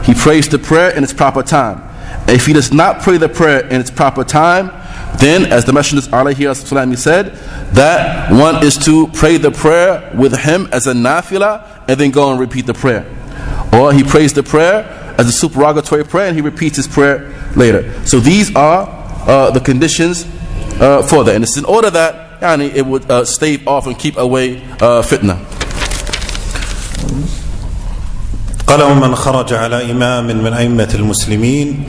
He prays the prayer in its proper time. If he does not pray the prayer in its proper time, then, as the Messenger alayhi said, that one is to pray the prayer with him as a nafila and then go and repeat the prayer. Or he prays the prayer as a supererogatory prayer and he repeats his prayer later. So these are the conditions for that. And it's in order that it would stave off and keep away fitna. قال ومن خرج على إمام من أئمة المسلمين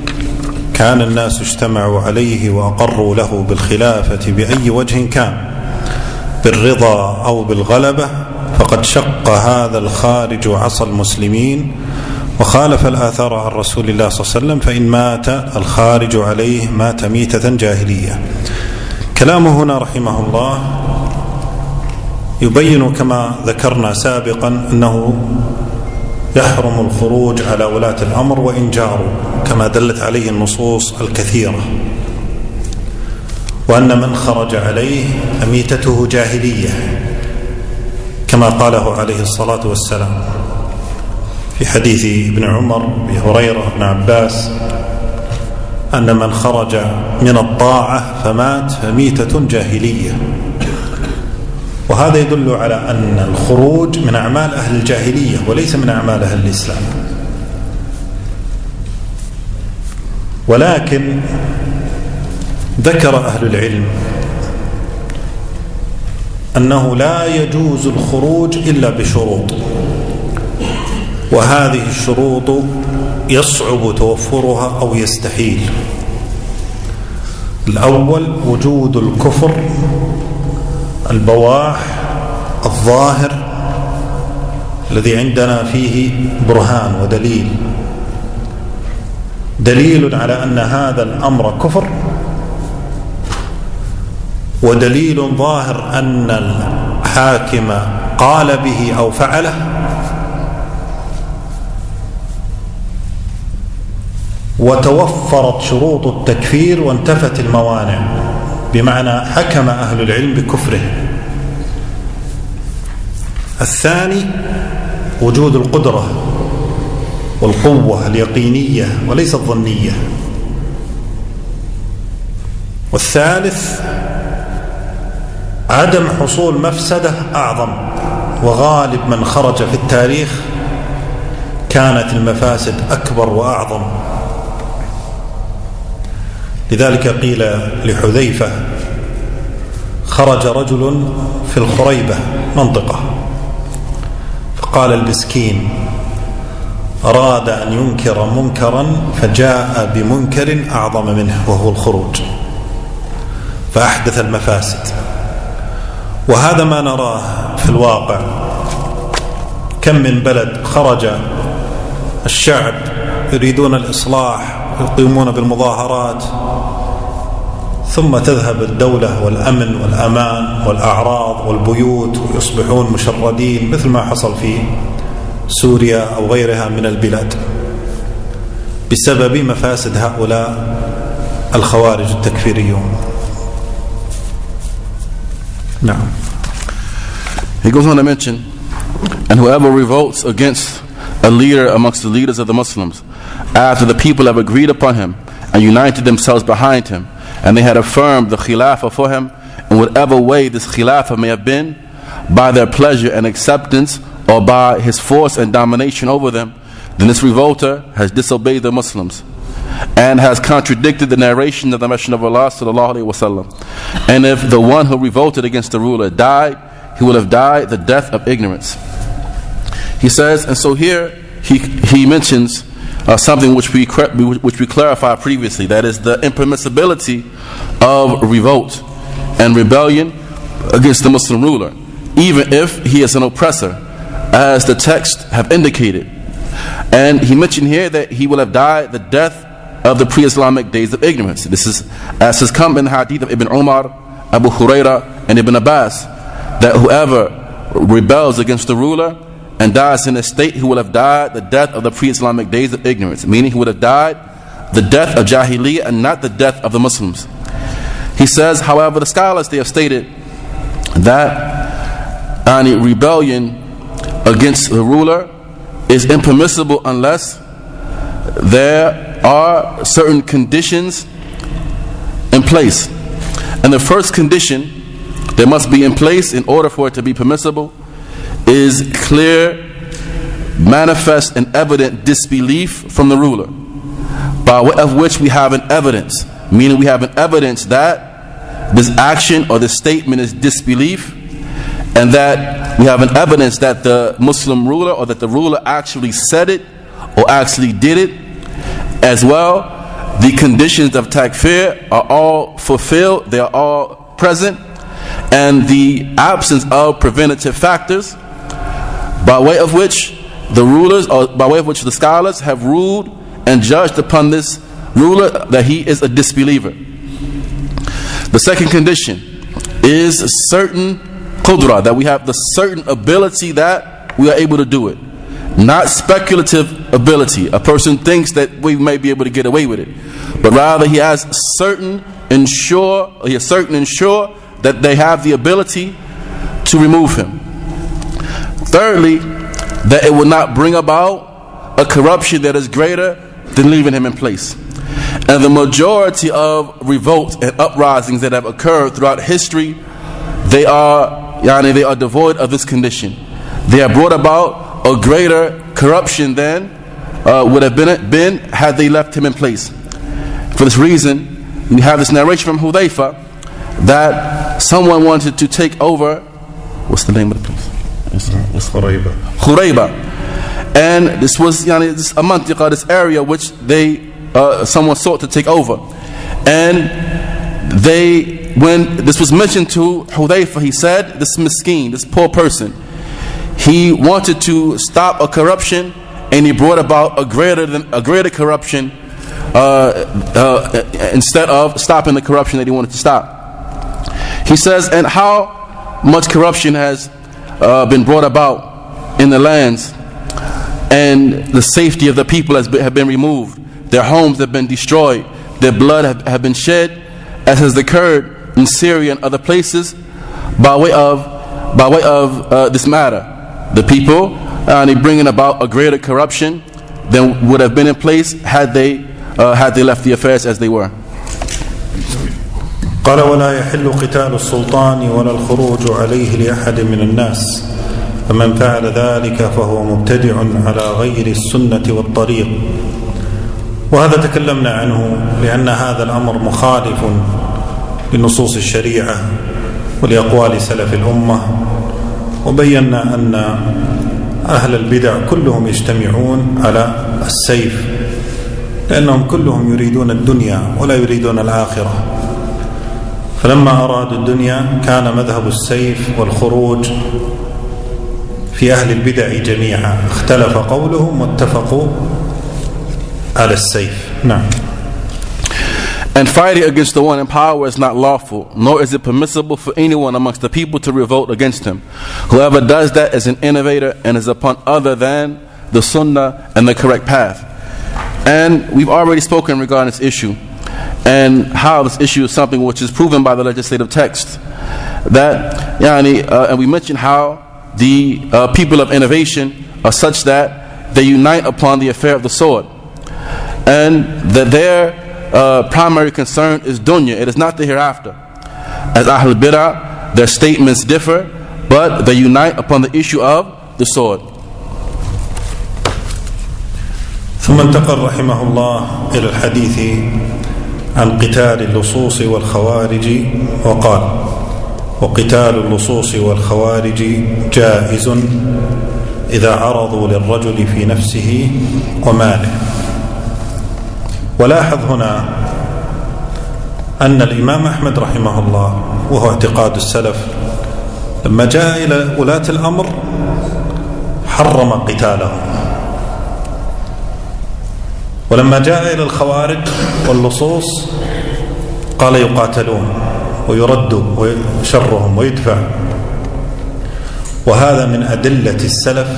كان الناس اجتمعوا عليه وأقروا له بالخلافة بأي وجه كان بالرضا أو بالغلبة فقد شق هذا الخارج عصا المسلمين وخالف الآثار عن رسول الله صلى الله عليه وسلم فإن مات الخارج عليه مات ميتة جاهلية. كلامه هنا رحمه الله يبين كما ذكرنا سابقا أنه يحرم الخروج على ولاة الأمر وإن جاروا كما دلت عليه النصوص الكثيرة، وأن من خرج عليه أميتته جاهلية كما قاله عليه الصلاة والسلام في حديث ابن عمر بهريرة بن عباس أن من خرج من الطاعة فمات فميتة جاهلية. وهذا يدل على أن الخروج من أعمال أهل الجاهلية وليس من أعمال أهل الإسلام. ولكن ذكر أهل العلم أنه لا يجوز الخروج إلا بشروط، وهذه الشروط يصعب توفرها أو يستحيل. الأول وجود الكفر البواح الظاهر الذي عندنا فيه برهان ودليل، دليل على أن هذا الأمر كفر، ودليل ظاهر أن الحاكم قال به أو فعله، وتوفرت شروط التكفير وانتفت الموانع، بمعنى حكم أهل العلم بكفره. الثاني وجود القدرة والقوة اليقينية وليس الظنية. والثالث عدم حصول مفسدة أعظم، وغالب من خرج في التاريخ كانت المفاسد أكبر وأعظم. لذلك قيل لحذيفة خرج رجل في الخريبة منطقة فقال المسكين أراد أن ينكر منكرا فجاء بمنكر أعظم منه وهو الخروج فأحدث المفاسد. وهذا ما نراه في الواقع. كم من بلد خرج الشعب يريدون الإصلاح يقيمون بالمظاهرات، ثم تذهب الدولة والأمن والأمان والأعراض والبيوت ويصبحون مشردين، مثل ما حصل في سوريا أو غيرها من البلاد بسبب مفاسد هؤلاء الخوارج التكفيريون. نعم. He goes on to mention, and whoever revolts against a leader amongst the leaders of the Muslims after the people have agreed upon him and united themselves behind him, and they had affirmed the khilafah for him in whatever way this khilafah may have been, by their pleasure and acceptance or by his force and domination over them, then this revolter has disobeyed the Muslims and has contradicted the narration of the Messenger of Allah sallallahu alaihi wasallam. And if the one who revolted against the ruler died, he will have died the death of ignorance. He says, and so here he mentions something which we clarified previously, that is the impermissibility of revolt and rebellion against the Muslim ruler, even if he is an oppressor, as the texts have indicated. And he mentioned here that he will have died the death of the pre-Islamic days of ignorance. This is as has come in the hadith of Ibn Umar, Abu Huraira, and Ibn Abbas, that whoever rebels against the ruler and dies in a state, he will have died the death of the pre-Islamic days of ignorance, meaning he would have died the death of Jahiliyyah and not the death of the Muslims. He says, however, the scholars, they have stated that any rebellion against the ruler is impermissible unless there are certain conditions in place. And the first condition that must be in place in order for it to be permissible is clear, manifest, and evident disbelief from the ruler, by way of which we have an evidence, meaning we have an evidence that this action or this statement is disbelief, and that we have an evidence that the Muslim ruler or that the ruler actually said it or actually did it. As well, the conditions of takfir are all fulfilled, they are all present, and the absence of preventative factors by way of which the rulers, or by way of which the scholars have ruled and judged upon this ruler that he is a disbeliever. The second condition is certain qudra, that we have the certain ability that we are able to do it. Not speculative ability. A person thinks that we may be able to get away with it, but rather he has certain ensure that they have the ability to remove him. Thirdly, that it will not bring about a corruption that is greater than leaving him in place. And the majority of revolts and uprisings that have occurred throughout history, they are devoid of this condition. They have brought about a greater corruption than would have been had they left him in place. For this reason, we have this narration from Hudayfa that someone wanted to take over. What's the name of the place? Khurayba. And this was this a mantiqa, this area which someone sought to take over. And when this was mentioned to Hudayfa, he said, this miskin, this poor person, he wanted to stop a corruption, and he brought about a greater corruption instead of stopping the corruption that he wanted to stop. He says, and how much corruption has been brought about in the lands, and the safety of the people have been removed, their homes have been destroyed, their blood have been shed, as has occurred in Syria and other places by way of this matter. The people bringing about a greater corruption than would have been in place had they left the affairs as they were. قال ولا يحل قتال السلطان ولا الخروج عليه لأحد من الناس فمن فعل ذلك فهو مبتدع على غير السنة والطريق. وهذا تكلمنا عنه لأن هذا الأمر مخالف لنصوص الشريعة ولأقوال سلف الأمة، وبينا أن أهل البدع كلهم يجتمعون على السيف لأنهم كلهم يريدون الدنيا ولا يريدون الآخرة، فلما أرادوا الدنيا كان مذهب السيف والخروج في أهل البدع جميعا، اختلف قولهم واتفقوا على السيف. نعم. And fighting against the one in power is not lawful, nor is it permissible for anyone amongst the people to revolt against him. Whoever does that is an innovator and is upon other than the Sunnah and the correct path. And we've already spoken regarding this issue, and how this issue is something which is proven by the legislative text. That, and we mentioned how the people of innovation are such that they unite upon the affair of the sword, and that their primary concern is dunya, it is not the hereafter. As Ahl Bid'ah, their statements differ, but they unite upon the issue of the sword. ثم انتقل رحمه الله إلى الحديث عن قتال اللصوص والخوارج وقال: وقتال اللصوص والخوارج جائز إذا عرضوا للرجل في نفسه وماله. ولاحظ هنا أن الإمام أحمد رحمه الله، وهو اعتقاد السلف، لما جاء إلى ولاة الأمر حرم قتالهم، ولما جاء إلى الخوارج واللصوص قال يقاتلون ويرد شرهم ويدفع. وهذا من أدلة السلف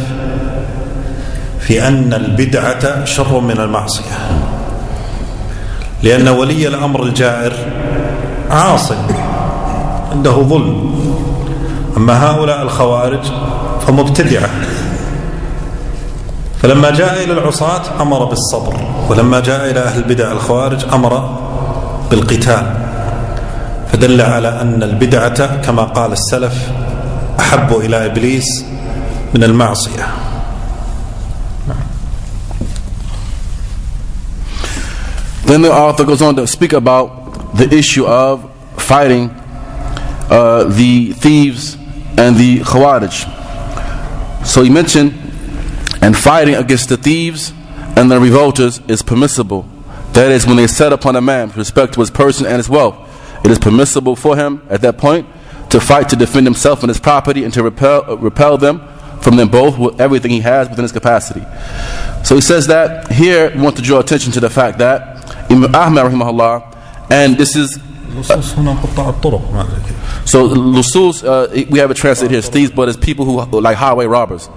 في أن البدعة شر من المعصية، لأن ولي الأمر الجائر عاصي عنده ظلم، أما هؤلاء الخوارج فمبتدعة، فلما جاء إلى العصاة أمر بالصبر، ولما جاء إلى أهل البدع الخوارج أمر بالقتال، فدل على أن البدعة كما قال السلف أحب إلى إبليس من المعصية. Then the author goes on to speak about the issue of fighting the thieves and the Khawarij. So he mentioned, and fighting against the thieves and the revolters is permissible. That is, when they set upon a man with respect to his person and his wealth, it is permissible for him at that point to fight to defend himself and his property and to repel them from them both with everything he has within his capacity. So he says that here we want to draw attention to the fact that Imam Ahmad rahimahullah, and this is so lusus, we have it translated here as thieves, but it's people who like highway robbers,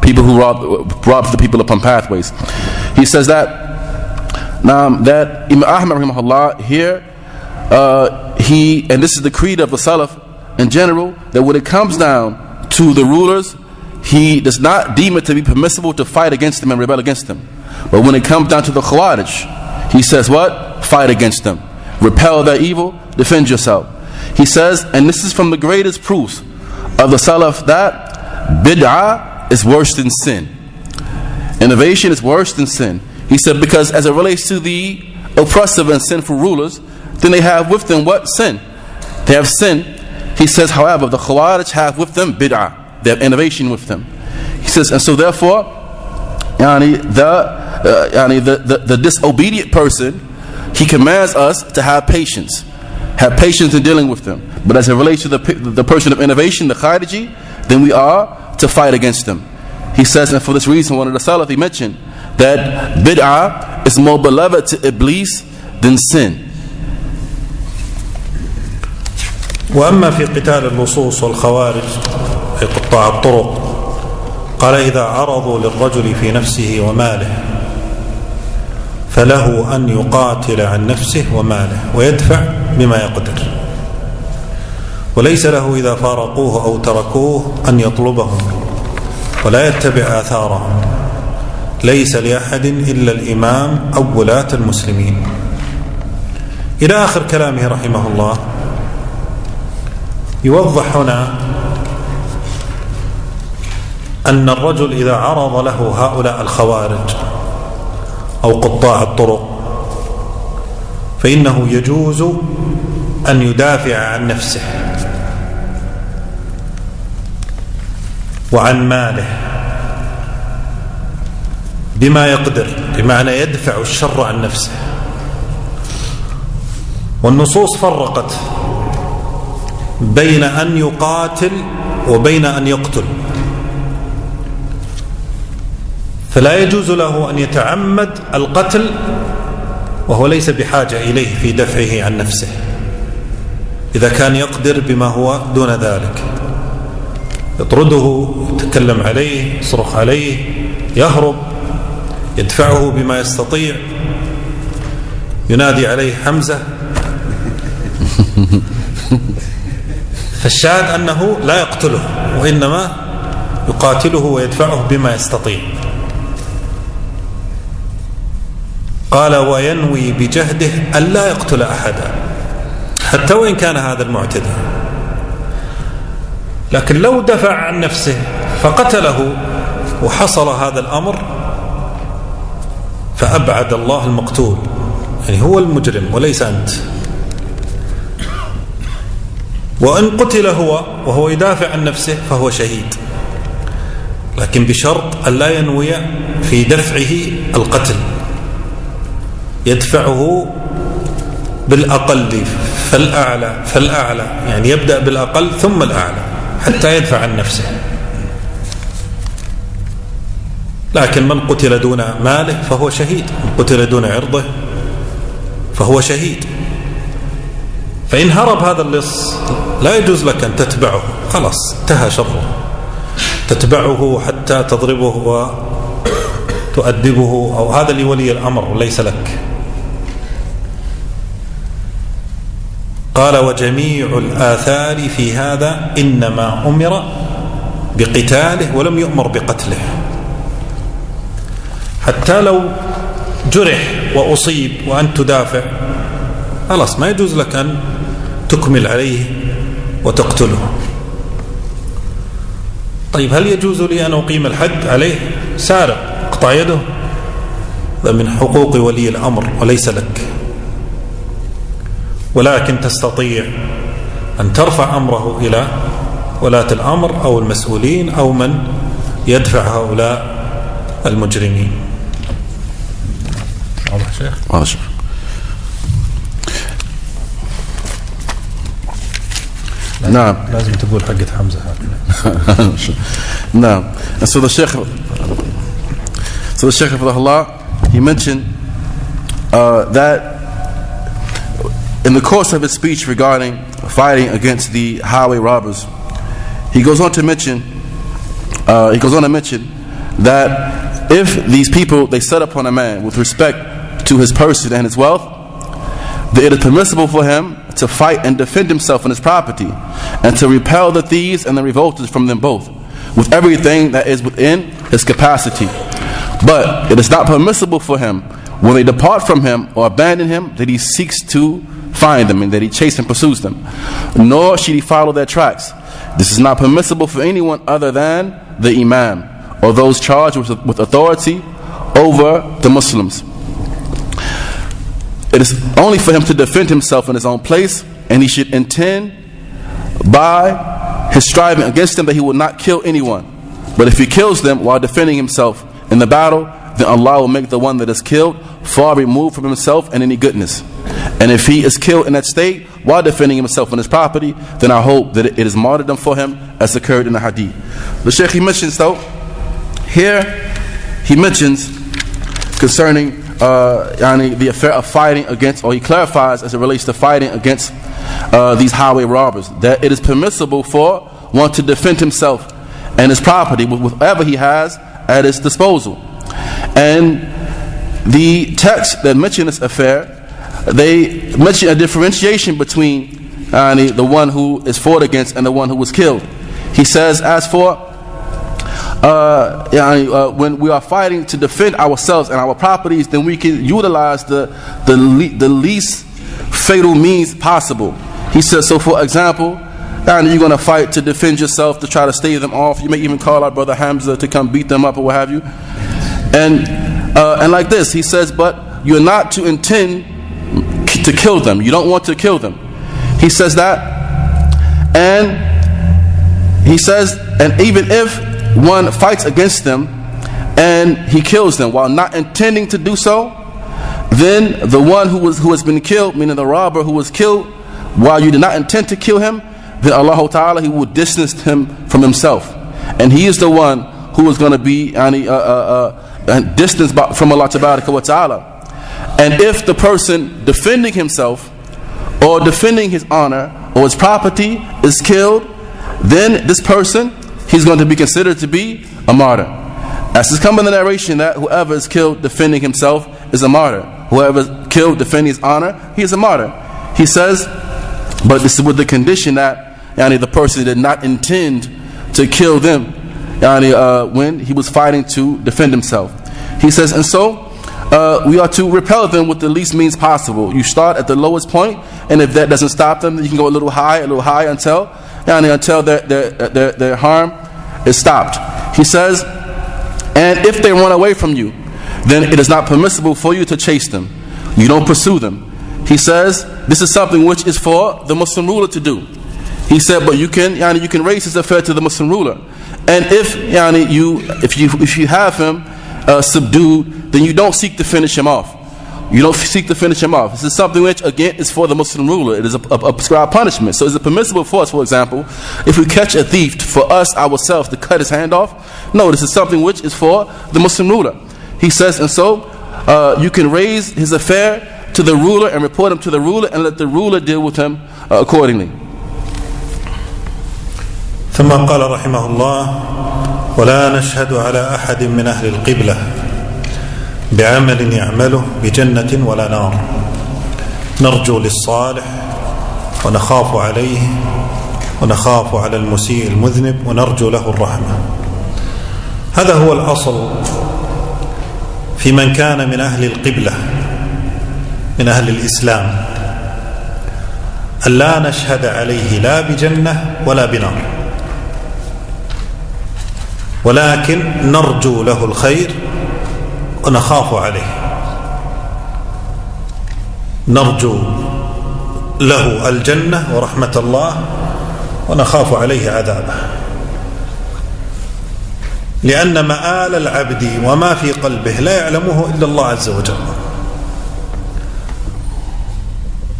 people who rob the people upon pathways. He says that that Imam Ahmad rahimahullah here, and this is the creed of the Salaf in general, that when it comes down to the rulers, he does not deem it to be permissible to fight against them and rebel against them. But when it comes down to the Khawarij, he says what? Fight against them. Repel their evil, defend yourself. He says, and this is from the greatest proofs of the Salaf, that bid'ah is worse than sin. Innovation is worse than sin. He said, because as it relates to the oppressive and sinful rulers, then they have with them what? Sin. They have sin. He says, however, the Khawarij have with them bid'ah. They have innovation with them. He says, and so therefore, the disobedient person, he commands us to have patience in dealing with them. But as it relates to the person of innovation, the Khariji, then we are to fight against them. He says, and for this reason, one of the Salaf, he mentioned that bid'ah is more beloved to Iblis than sin. وأما في قتال اللصوص والخوارج أي قطاع الطرق، قال إذا عرضوا للرجل في نفسه وماله فله أن يقاتل عن نفسه وماله ويدفع بما يقدر، وليس له إذا فارقوه أو تركوه أن يطلبهم ولا يتبع آثارهم، ليس لأحد إلا الإمام أو ولاة المسلمين. إلى آخر كلامه رحمه الله. يوضح هنا أن الرجل إذا عرض له هؤلاء الخوارج أو قطاع الطرق فإنه يجوز أن يدافع عن نفسه وعن ماله بما يقدر، بمعنى يدفع الشر عن نفسه. والنصوص فرقت بين أن يقاتل وبين أن يقتل، فلا يجوز له أن يتعمد القتل وهو ليس بحاجة إليه في دفعه عن نفسه إذا كان يقدر بما هو دون ذلك، يطرده، يتكلم عليه، يصرخ عليه، يهرب، يدفعه بما يستطيع، ينادي عليه حمزة. فالشاهد أنه لا يقتله وإنما يقاتله ويدفعه بما يستطيع. قال وينوي بجهده أن لا يقتل أحدا حتى وإن كان هذا المعتدي، لكن لو دفع عن نفسه فقتله وحصل هذا الأمر فأبعد الله المقتول، يعني هو المجرم وليس أنت. وإن قتل هو وهو يدافع عن نفسه فهو شهيد، لكن بشرط أن لا ينوي في دفعه القتل، يدفعه بالأقل فالأعلى، يعني يبدأ بالأقل ثم الأعلى حتى يدفع عن نفسه. لكن من قتل دون ماله فهو شهيد، من قتل دون عرضه فهو شهيد. فإن هرب هذا اللص لا يجوز لك أن تتبعه، خلاص انتهى شره، تتبعه حتى تضربه وتؤدبه، أو هذا لولي الأمر وليس لك. قال وجميع الآثار في هذا إنما أمر بقتاله ولم يؤمر بقتله. حتى لو جرح وأصيب وأن تدافع خلاص ما يجوز لك أن تكمل عليه وتقتله. طيب هل يجوز لي أن أقيم الحد عليه؟ سارق اقطع يده، هذا من حقوق ولي الأمر وليس لك، ولكن تستطيع أن ترفع أمره إلى ولاة الأمر أو المسؤولين أو من يدفع هؤلاء المجرمين. واضح شيخ؟ واضح شيخ. نعم لازم تقول حقة حمزة هذا. نعم. And so the Sheikh حفظه الله, he mentioned that in the course of his speech regarding fighting against the highway robbers, he goes on to mention that if these people they set upon a man with respect to his person and his wealth, that it is permissible for him to fight and defend himself and his property, and to repel the thieves and the revolters from them both, with everything that is within his capacity. But it is not permissible for him, when they depart from him or abandon him, that he seeks to find them and that he chases and pursues them, nor should he follow their tracks. This is not permissible for anyone other than the Imam, or those charged with authority over the Muslims. It is only for him to defend himself in his own place, and he should intend by his striving against them that he will not kill anyone. But if he kills them while defending himself in the battle, then Allah will make the one that is killed far removed from himself and any goodness. And if he is killed in that state while defending himself and his property, then I hope that it is martyrdom for him, as occurred in the hadith. The Sheikh, he mentions though, here he mentions concerning the affair of fighting against, or he clarifies as it relates to fighting against these highway robbers, that it is permissible for one to defend himself and his property with whatever he has at his disposal. And the text that mention this affair, they mention a differentiation between the one who is fought against and the one who was killed. He says, as for when we are fighting to defend ourselves and our properties, then we can utilize the least fatal means possible. He says, so for example, you're going to fight to defend yourself, to try to stave them off. You may even call our brother Hamza to come beat them up or what have you. And like this, he says, but you're not to intend to kill them. You don't want to kill them. He says that. And he says, and even if one fights against them and he kills them while not intending to do so, then the one who has been killed, meaning the robber who was killed while you did not intend to kill him, then Allah Ta'ala, he will distance him from himself, and he is the one who is going to be distanced from Allah Ta'ala. And if the person defending himself or defending his honor or his property is killed, then this person, he's going to be considered to be a martyr. As is come in the narration that whoever is killed defending himself is a martyr. Whoever is killed defending his honor, he is a martyr. He says, but this is with the condition that the person did not intend to kill them when he was fighting to defend himself. He says, and so we are to repel them with the least means possible. You start at the lowest point, and if that doesn't stop them, then you can go a little high until their harm is stopped. He says, and if they run away from you, then it is not permissible for you to chase them. You don't pursue them. He says, this is something which is for the Muslim ruler to do. He said, but you can raise this affair to the Muslim ruler. And if you have him subdued, then you don't seek to finish him off. You don't seek to finish him off. This is something which, again, is for the Muslim ruler. It is a prescribed punishment. So is it permissible for us, for example, if we catch a thief, for us ourselves to cut his hand off? No, this is something which is for the Muslim ruler. He says, and so you can raise his affair to the ruler and report him to the ruler and let the ruler deal with him accordingly. ثم قال رحمه الله ولا نشهد على أحد من أهل القبلة بعمل يعمله بجنة ولا نار نرجو للصالح ونخاف عليه ونخاف على المسيء المذنب ونرجو له الرحمة. هذا هو الأصل في من كان من أهل القبلة من أهل الإسلام، أن لا نشهد عليه لا بجنة ولا بنار، ولكن نرجو له الخير ونخاف عليه، نرجو له الجنة ورحمة الله ونخاف عليه عذابه، لأن مآل العبد وما في قلبه لا يعلمه إلا الله عز وجل.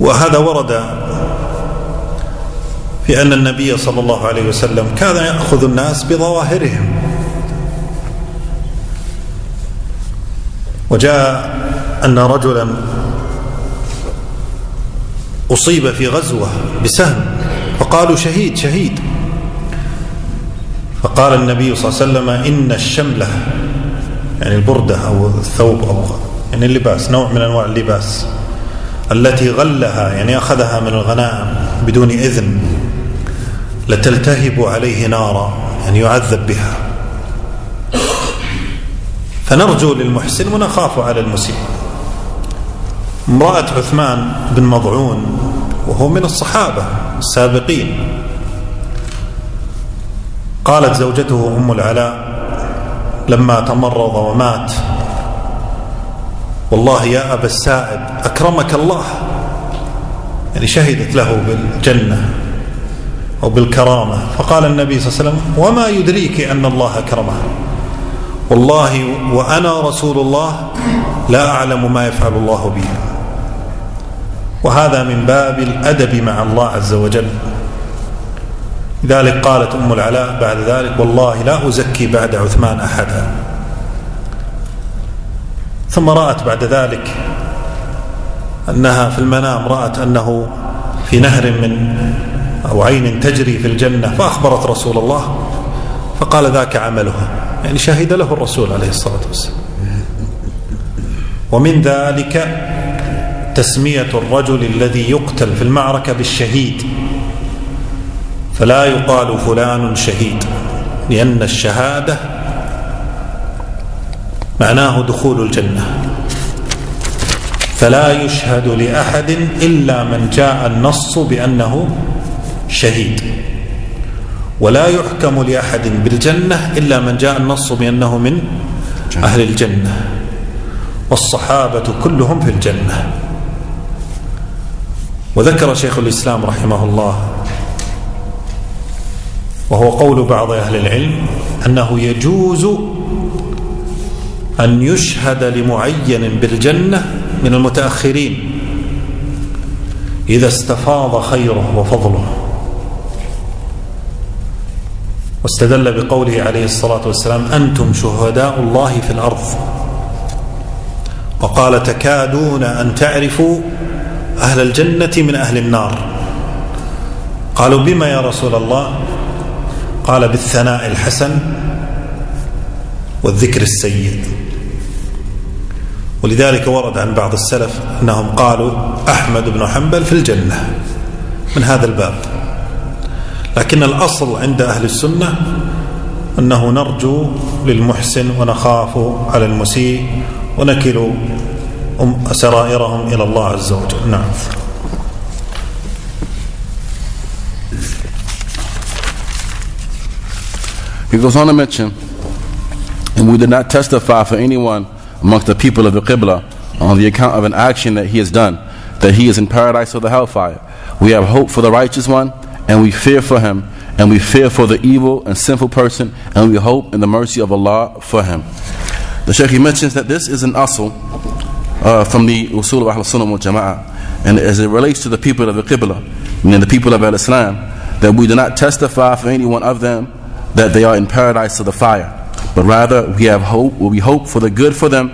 وهذا ورد في أن النبي صلى الله عليه وسلم كان يأخذ الناس بظواهرهم، وجاء أن رجلا أصيب في غزوة بسهم فقالوا شهيد شهيد، فقال النبي صلى الله عليه وسلم إن الشملة، يعني البردة أو الثوب أو يعني اللباس، نوع من أنواع اللباس التي غلها يعني أخذها من الغنائم بدون إذن، لتلتهب عليه نارا، يعني يعذب بها. فنرجو للمحسن ونخاف على المسيء. امرأة عثمان بن مضعون وهو من الصحابة السابقين، قالت زوجته أم العلاء لما تمرض ومات: والله يا أبا السائب أكرمك الله، يعني شهدت له بالجنة أو بالكرامة. فقال النبي صلى الله عليه وسلم: وما يدريك أن الله أكرمه؟ والله وأنا رسول الله لا أعلم ما يفعل الله بي. وهذا من باب الأدب مع الله عز وجل. لذلك قالت أم العلاء بعد ذلك: والله لا أزكي بعد عثمان أحدا. ثم رأت بعد ذلك أنها في المنام رأت أنه في نهر من أو عين تجري في الجنة، فأخبرت رسول الله فقال: ذاك عملها، يعني شهد له الرسول عليه الصلاة والسلام. ومن ذلك تسمية الرجل الذي يقتل في المعركة بالشهيد، فلا يقال فلان شهيد، لأن الشهادة معناه دخول الجنة، فلا يشهد لأحد إلا من جاء النص بأنه شهيد، ولا يحكم لأحد بالجنة إلا من جاء النص بأنه من أهل الجنة، والصحابة كلهم في الجنة. وذكر شيخ الإسلام رحمه الله، وهو قول بعض أهل العلم، أنه يجوز أن يشهد لمعين بالجنة من المتأخرين إذا استفاض خيره وفضله. واستدل بقوله عليه الصلاة والسلام: أنتم شهداء الله في الأرض. وقال: تكادون أن تعرفوا أهل الجنة من أهل النار. قالوا: بما يا رسول الله؟ قال: بالثناء الحسن والذكر السيء. ولذلك ورد عن بعض السلف أنهم قالوا: أحمد بن حنبل في الجنة من هذا الباب. لكن الأصل عند أهل السنة أنه نرجو للمحسن ونخاف على المسيء ونكل سرائرهم إلى الله عز وجل. نعم. He goes on to mention, and we did not testify for anyone amongst the people of the Qibla on the account of an action that he has done, that he is in paradise or the hellfire. We have hope for the righteous one, and we fear for him, and we fear for the evil and sinful person, and we hope in the mercy of Allah for him. The Sheikh, he mentions that this is an Asul from the Usool of Sunnah wal Jama'ah, and as it relates to the people of the Qibla, meaning the people of Islam, that we do not testify for any one of them that they are in paradise or the fire, but rather we have hope, we hope for the good for them,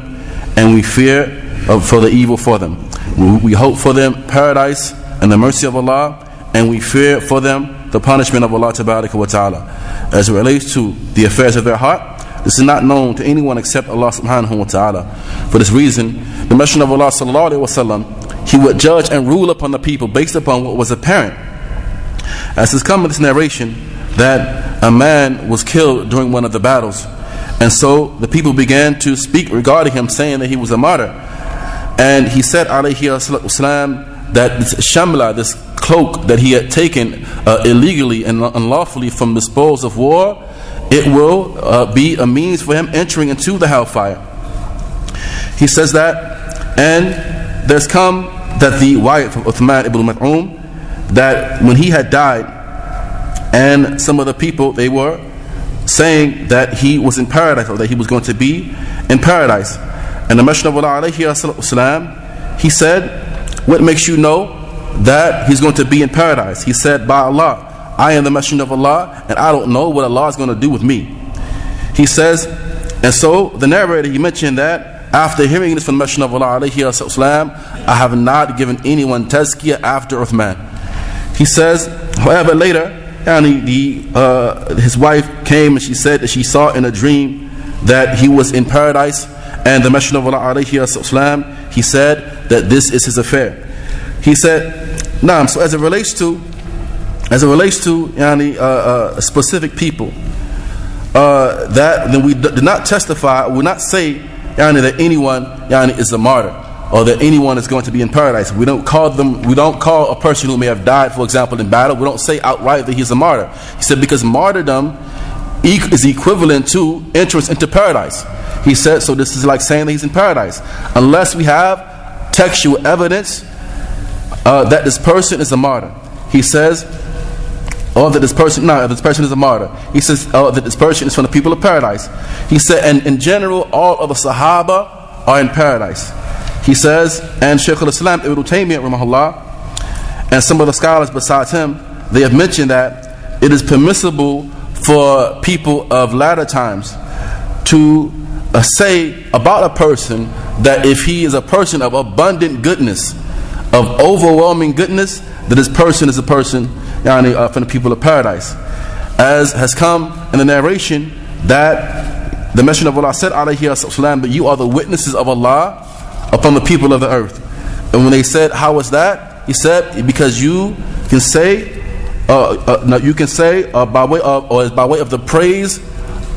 and we fear for the evil for them. We hope for them paradise and the mercy of Allah, and we fear for them the punishment of Allah Ta'ala. As it relates to the affairs of their heart, this is not known to anyone except Allah subhanahu wa ta'ala. For this reason, the Messenger of Allah sallallahu alaihi wasallam, he would judge and rule upon the people based upon what was apparent. As has come in this narration, that a man was killed during one of the battles, and so the people began to speak regarding him, saying that he was a martyr. And he said, alayhi wasalam, that this shamla, this cloak that he had taken illegally and unlawfully from the spoils of war, it will be a means for him entering into the hellfire. He says that, and there's come that the wife of Uthman ibn Mat'um, that when he had died, and some of the people, they were saying that he was in paradise, or that he was going to be in paradise. And the Messenger of Allah alayhi wasalam, he said, what makes you know that he's going to be in paradise? He said, by Allah, I am the Messenger of Allah, and I don't know what Allah is going to do with me. He says, and so the narrator, he mentioned that after hearing this from the Messenger of Allah alayhi wasalam, I have not given anyone tazkiyah after Uthman. He says, however, later, his wife came and she said that she saw in a dream that he was in paradise, and the Messenger of Allah alayhi wasalam, he said that this is his affair. He said, "Naam." So as it relates to specific people, that then we do not testify, we not say that anyone is a martyr, or that anyone is going to be in paradise. We don't call a person who may have died, for example, in battle, we don't say outright that he's a martyr. He said because martyrdom is equivalent to entrance into paradise. He said, so this is like saying that he's in paradise, unless we have textual evidence that this person is a martyr. He says, that this person is a martyr. He says, that this person is from the people of paradise. He said, and in general, all of the Sahaba are in paradise. He says, and Shaykh al-Islam Ibn Taymiyyah rahimahullah, and some of the scholars besides him, they have mentioned that it is permissible for people of latter times to say about a person that if he is a person of abundant goodness, of overwhelming goodness, that this person is a person from the people of paradise. As has come in the narration that the Messenger of Allah said, alayhi wasallam, but you are the witnesses of Allah upon the people of the earth. And when they said, how was that? He said, because you can say by way of the praise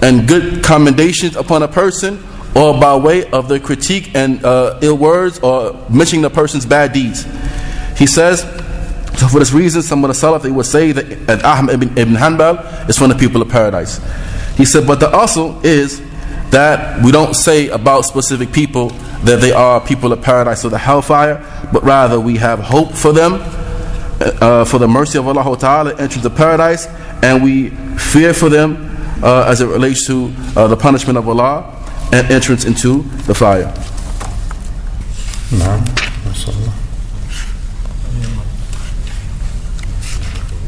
and good commendations upon a person, or by way of the critique and ill words, or mentioning the person's bad deeds. He says, so for this reason, some of the Salaf, they would say that Ahmad ibn Hanbal is from the people of paradise. He said, but the Asul is that we don't say about specific people that they are people of paradise or the hellfire, but rather we have hope for them, for the mercy of Allah Ta'ala, entrance to paradise, and we fear for them as it relates to the punishment of Allah and entrance into the fire.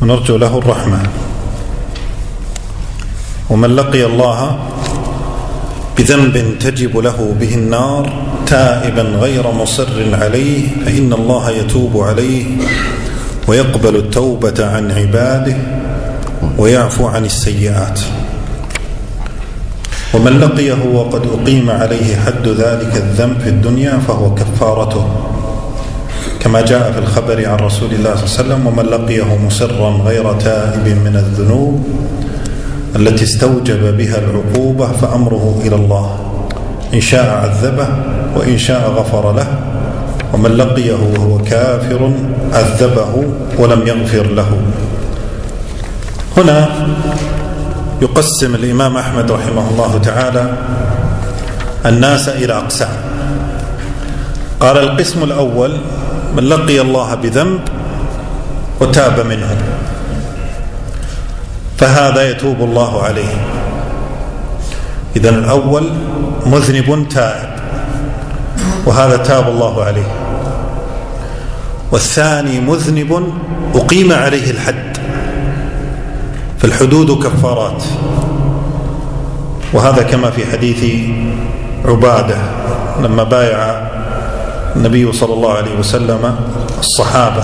ونرجو له الرحمة. ومن لقي الله بذنب تجب له به النار تائبا غير مصر عليه فإن الله يتوب عليه ويقبل التوبة عن عباده ويعفو عن السيئات. ومن لقيه وقد أقيم عليه حد ذلك الذنب في الدنيا فهو كفارته كما جاء في الخبر عن رسول الله صلى الله عليه وسلم. ومن لقيه مصرا غير تائب من الذنوب التي استوجب بها العقوبة فأمره إلى الله إن شاء عذبه وإن شاء غفر له. ومن لقيه وهو كافر عذبه ولم يغفر له. هنا يقسم الإمام أحمد رحمه الله تعالى الناس إلى أقسام. قال القسم الأول من لقي الله بذنب وتاب منه فهذا يتوب الله عليه. إذن الأول مذنب تائب وهذا تاب الله عليه. والثاني مذنب أقيم عليه الحد، فالحدود كفارات، وهذا كما في حديث عبادة لما بايع النبي صلى الله عليه وسلم الصحابة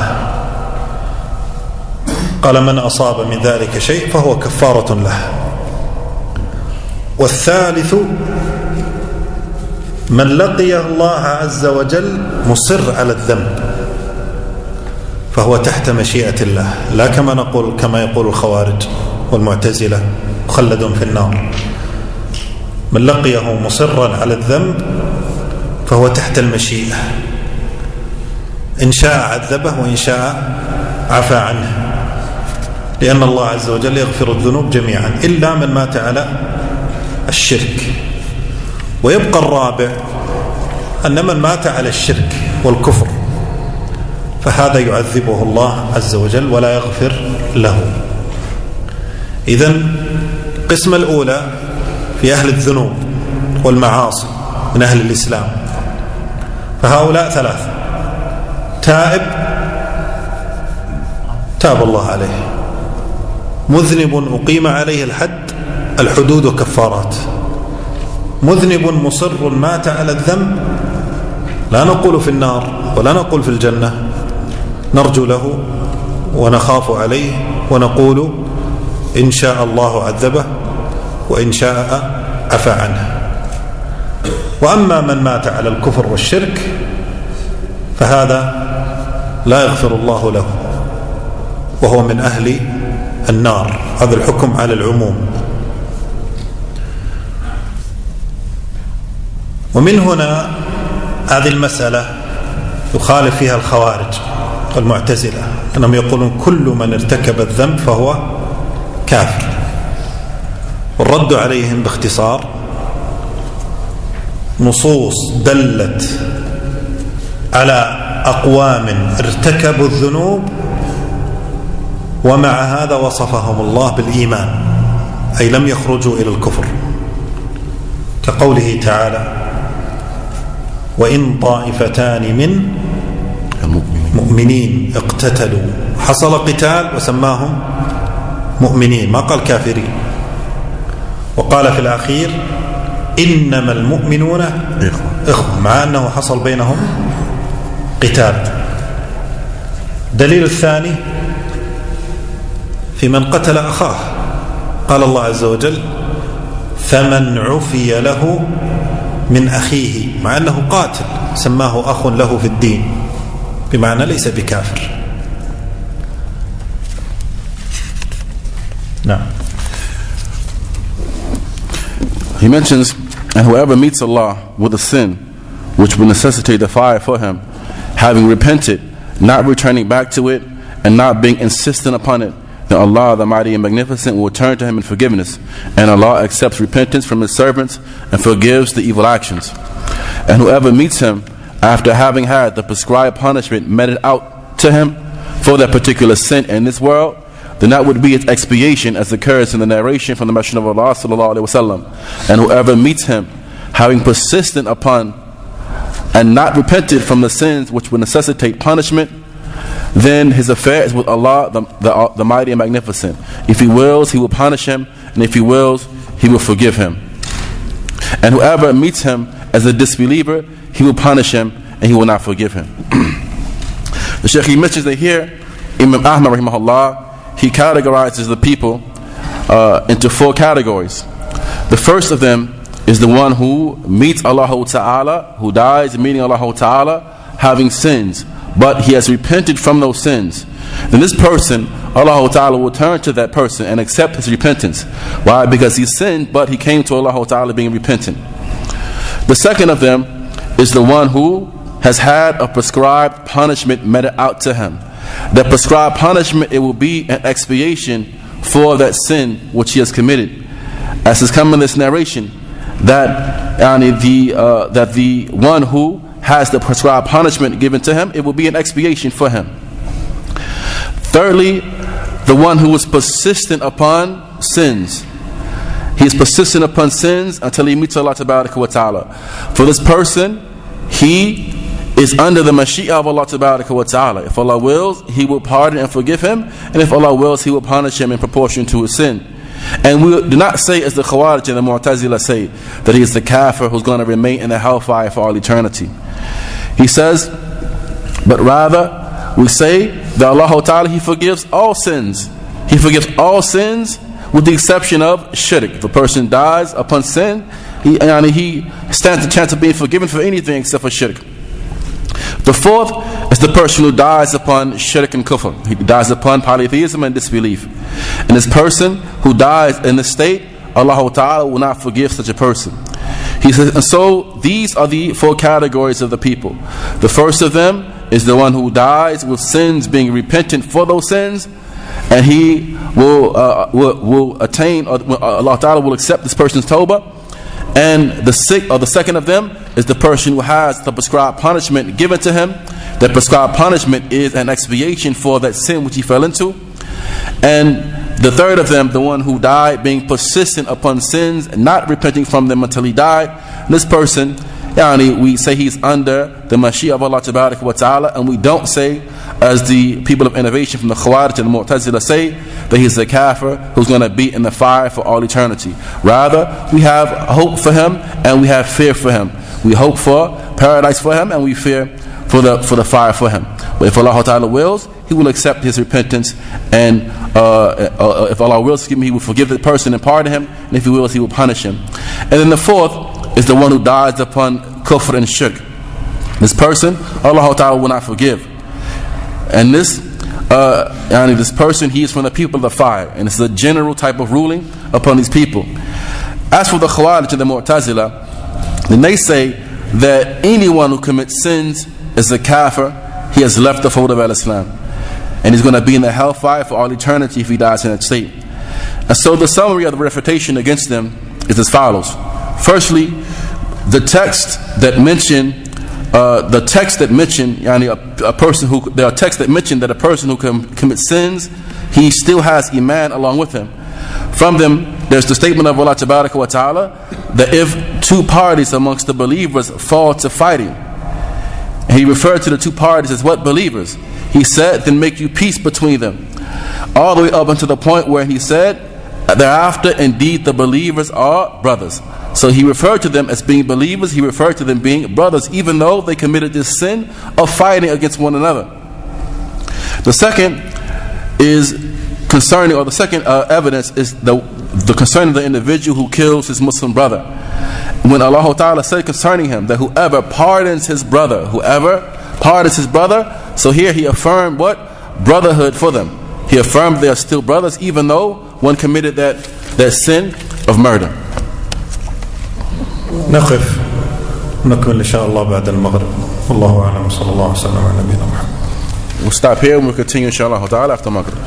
قال من أصاب من ذلك شيء فهو كفارة له. والثالث من لقي الله عز وجل مصر على الذنب فهو تحت مشيئة الله، لا كما يقول الخوارج والمعتزلة مخلد في النار. من لقيه مصرا على الذنب فهو تحت المشيئة، إن شاء عذبه وإن شاء عفى عنه، لأن الله عز وجل يغفر الذنوب جميعا إلا من مات على الشرك. ويبقى الرابع أن من مات على الشرك والكفر فهذا يعذبه الله عز وجل ولا يغفر له. إذن القسمة الأولى في أهل الذنوب والمعاصي من أهل الإسلام، فهؤلاء ثلاثة: تائب تاب الله عليه، مذنب أقيم عليه الحدود وكفارات، مذنب مصر مات على الذنب لا نقول في النار ولا نقول في الجنة، نرجو له ونخاف عليه ونقول إن شاء الله عذبه وإن شاء عفى عنه. وأما من مات على الكفر والشرك فهذا لا يغفر الله له وهو من أهل النار. هذا الحكم على العموم. ومن هنا هذه المسألة يخالف فيها الخوارج والمعتزلة، أنهم يقولون كل من ارتكب الذنب فهو كافر. والرد عليهم باختصار: نصوص دلت على أقوام ارتكبوا الذنوب ومع هذا وصفهم الله بالإيمان، أي لم يخرجوا إلى الكفر، كقوله تعالى: وإن طائفتان من مؤمنين اقتتلوا. حصل قتال وسماهم مؤمنين، ما قال كافرين. وقال في الأخير: إنما المؤمنون إخوة، مع أنه حصل بينهم قتال. دليل الثاني في من قتل أخاه، قال الله عز وجل: فمن عفي له من أخيه، مع أنه قاتل سماه أخ له في الدين، بمعنى ليس بكافر. نعم. He mentions, and whoever meets Allah with a sin which will necessitate the fire for him, having repented, not returning back to it, and not being insistent upon it, then Allah the Mighty and Magnificent will turn to him in forgiveness, and Allah accepts repentance from his servants and forgives the evil actions. And whoever meets him after having had the prescribed punishment meted out to him for that particular sin in this world, then that would be its expiation, as occurs in the narration from the Messenger of Allah sallallahu alaihi wasallam. And whoever meets him having persistent upon and not repented from the sins which would necessitate punishment, then his affair is with Allah the Mighty and Magnificent. If he wills, he will punish him, and if he wills, he will forgive him. And whoever meets him as a disbeliever, he will punish him and he will not forgive him. The Sheikh, he mentions that here Imam Ahmad rahimahullah, he categorizes the people into four categories. The first of them is the one who meets Allah Ta'ala, who dies meeting Allah Ta'ala, having sins, but he has repented from those sins. Then this person, Allah Ta'ala will turn to that person and accept his repentance. Why? Because he sinned, but he came to Allah Ta'ala being repentant. The second of them is the one who has had a prescribed punishment meted out to him. That prescribed punishment, it will be an expiation for that sin which he has committed. As is come in this narration, that the one who has the prescribed punishment given to him, it will be an expiation for him. Thirdly, the one who is persistent upon sins. He is persistent upon sins until he meets Allah Ta'ala. For this person, he is under the Mashi'ah of Allah Ta'ala. If Allah wills, he will pardon and forgive him, and if Allah wills, he will punish him in proportion to his sin. And we do not say, as the Khawarij and the Mu'tazila say, that he is the kafir who's going to remain in the hellfire for all eternity. He says, but rather we say that Allah Ta'ala, he forgives all sins. He forgives all sins with the exception of shirk. If a person dies upon sin, he stands a chance of being forgiven for anything except for shirk. The fourth is the person who dies upon shirk and kufr. He dies upon polytheism and disbelief. And this person who dies in this state, Allah Ta'ala will not forgive such a person. He says, and so these are the 4 categories of the people. The first of them is the one who dies with sins, being repentant for those sins, and he will attain, or Allah Ta'ala will accept this person's tawbah. And the second of them is the person who has the prescribed punishment given to him. The prescribed punishment is an expiation for that sin which he fell into. And the third of them, the one who died being persistent upon sins and not repenting from them until he died. This person, we say he's under the Mashiach of Allah Tabarak wa Ta'ala, and we don't say, as the people of innovation from the Khawarij and the Mu'tazila say, that he's a kafir who's going to be in the fire for all eternity. Rather, we have hope for him and we have fear for him. We hope for paradise for him and we fear for the fire for him. But if Allah Ta'ala wills, He will accept his repentance, and if Allah wills, He will forgive the person and pardon him, and if He wills, He will punish him. And then the fourth is the one who dies upon kufr and shirk. This person, Allah Ta'ala will not forgive. And this person, he is from the people of the fire, and it's a general type of ruling upon these people. As for the Khawarij and the Mu'tazila, then they say that anyone who commits sins is a kafir. He has left the fold of Al-Islam, and he's going to be in the hellfire for all eternity if he dies in that state. And so the summary of the refutation against them is as follows. Firstly, the text that mention that a person who commits sins, he still has iman along with him. From them, there's the statement of Allah Tabaraka wa Ta'ala that if two parties amongst the believers fall to fighting, and He referred to the two parties as what? Believers. He said, then make you peace between them. All the way up until the point where He said, thereafter indeed the believers are brothers. So He referred to them as being believers. He referred to them being brothers, even though they committed this sin of fighting against one another. The second is concerning, or the second evidence is the concern of the individual who kills his Muslim brother. When Allah Ta'ala said concerning him that whoever pardons his brother, so here He affirmed what? Brotherhood for them. He affirmed they are still brothers, even though one committed that sin of murder. نقف نكمل إن شاء الله بعد المغرب. والله أعلم. صلى الله عليه وسلم على نبينا محمد. We'll stop here and we'll continue inshallah ta'ala after Maghrib.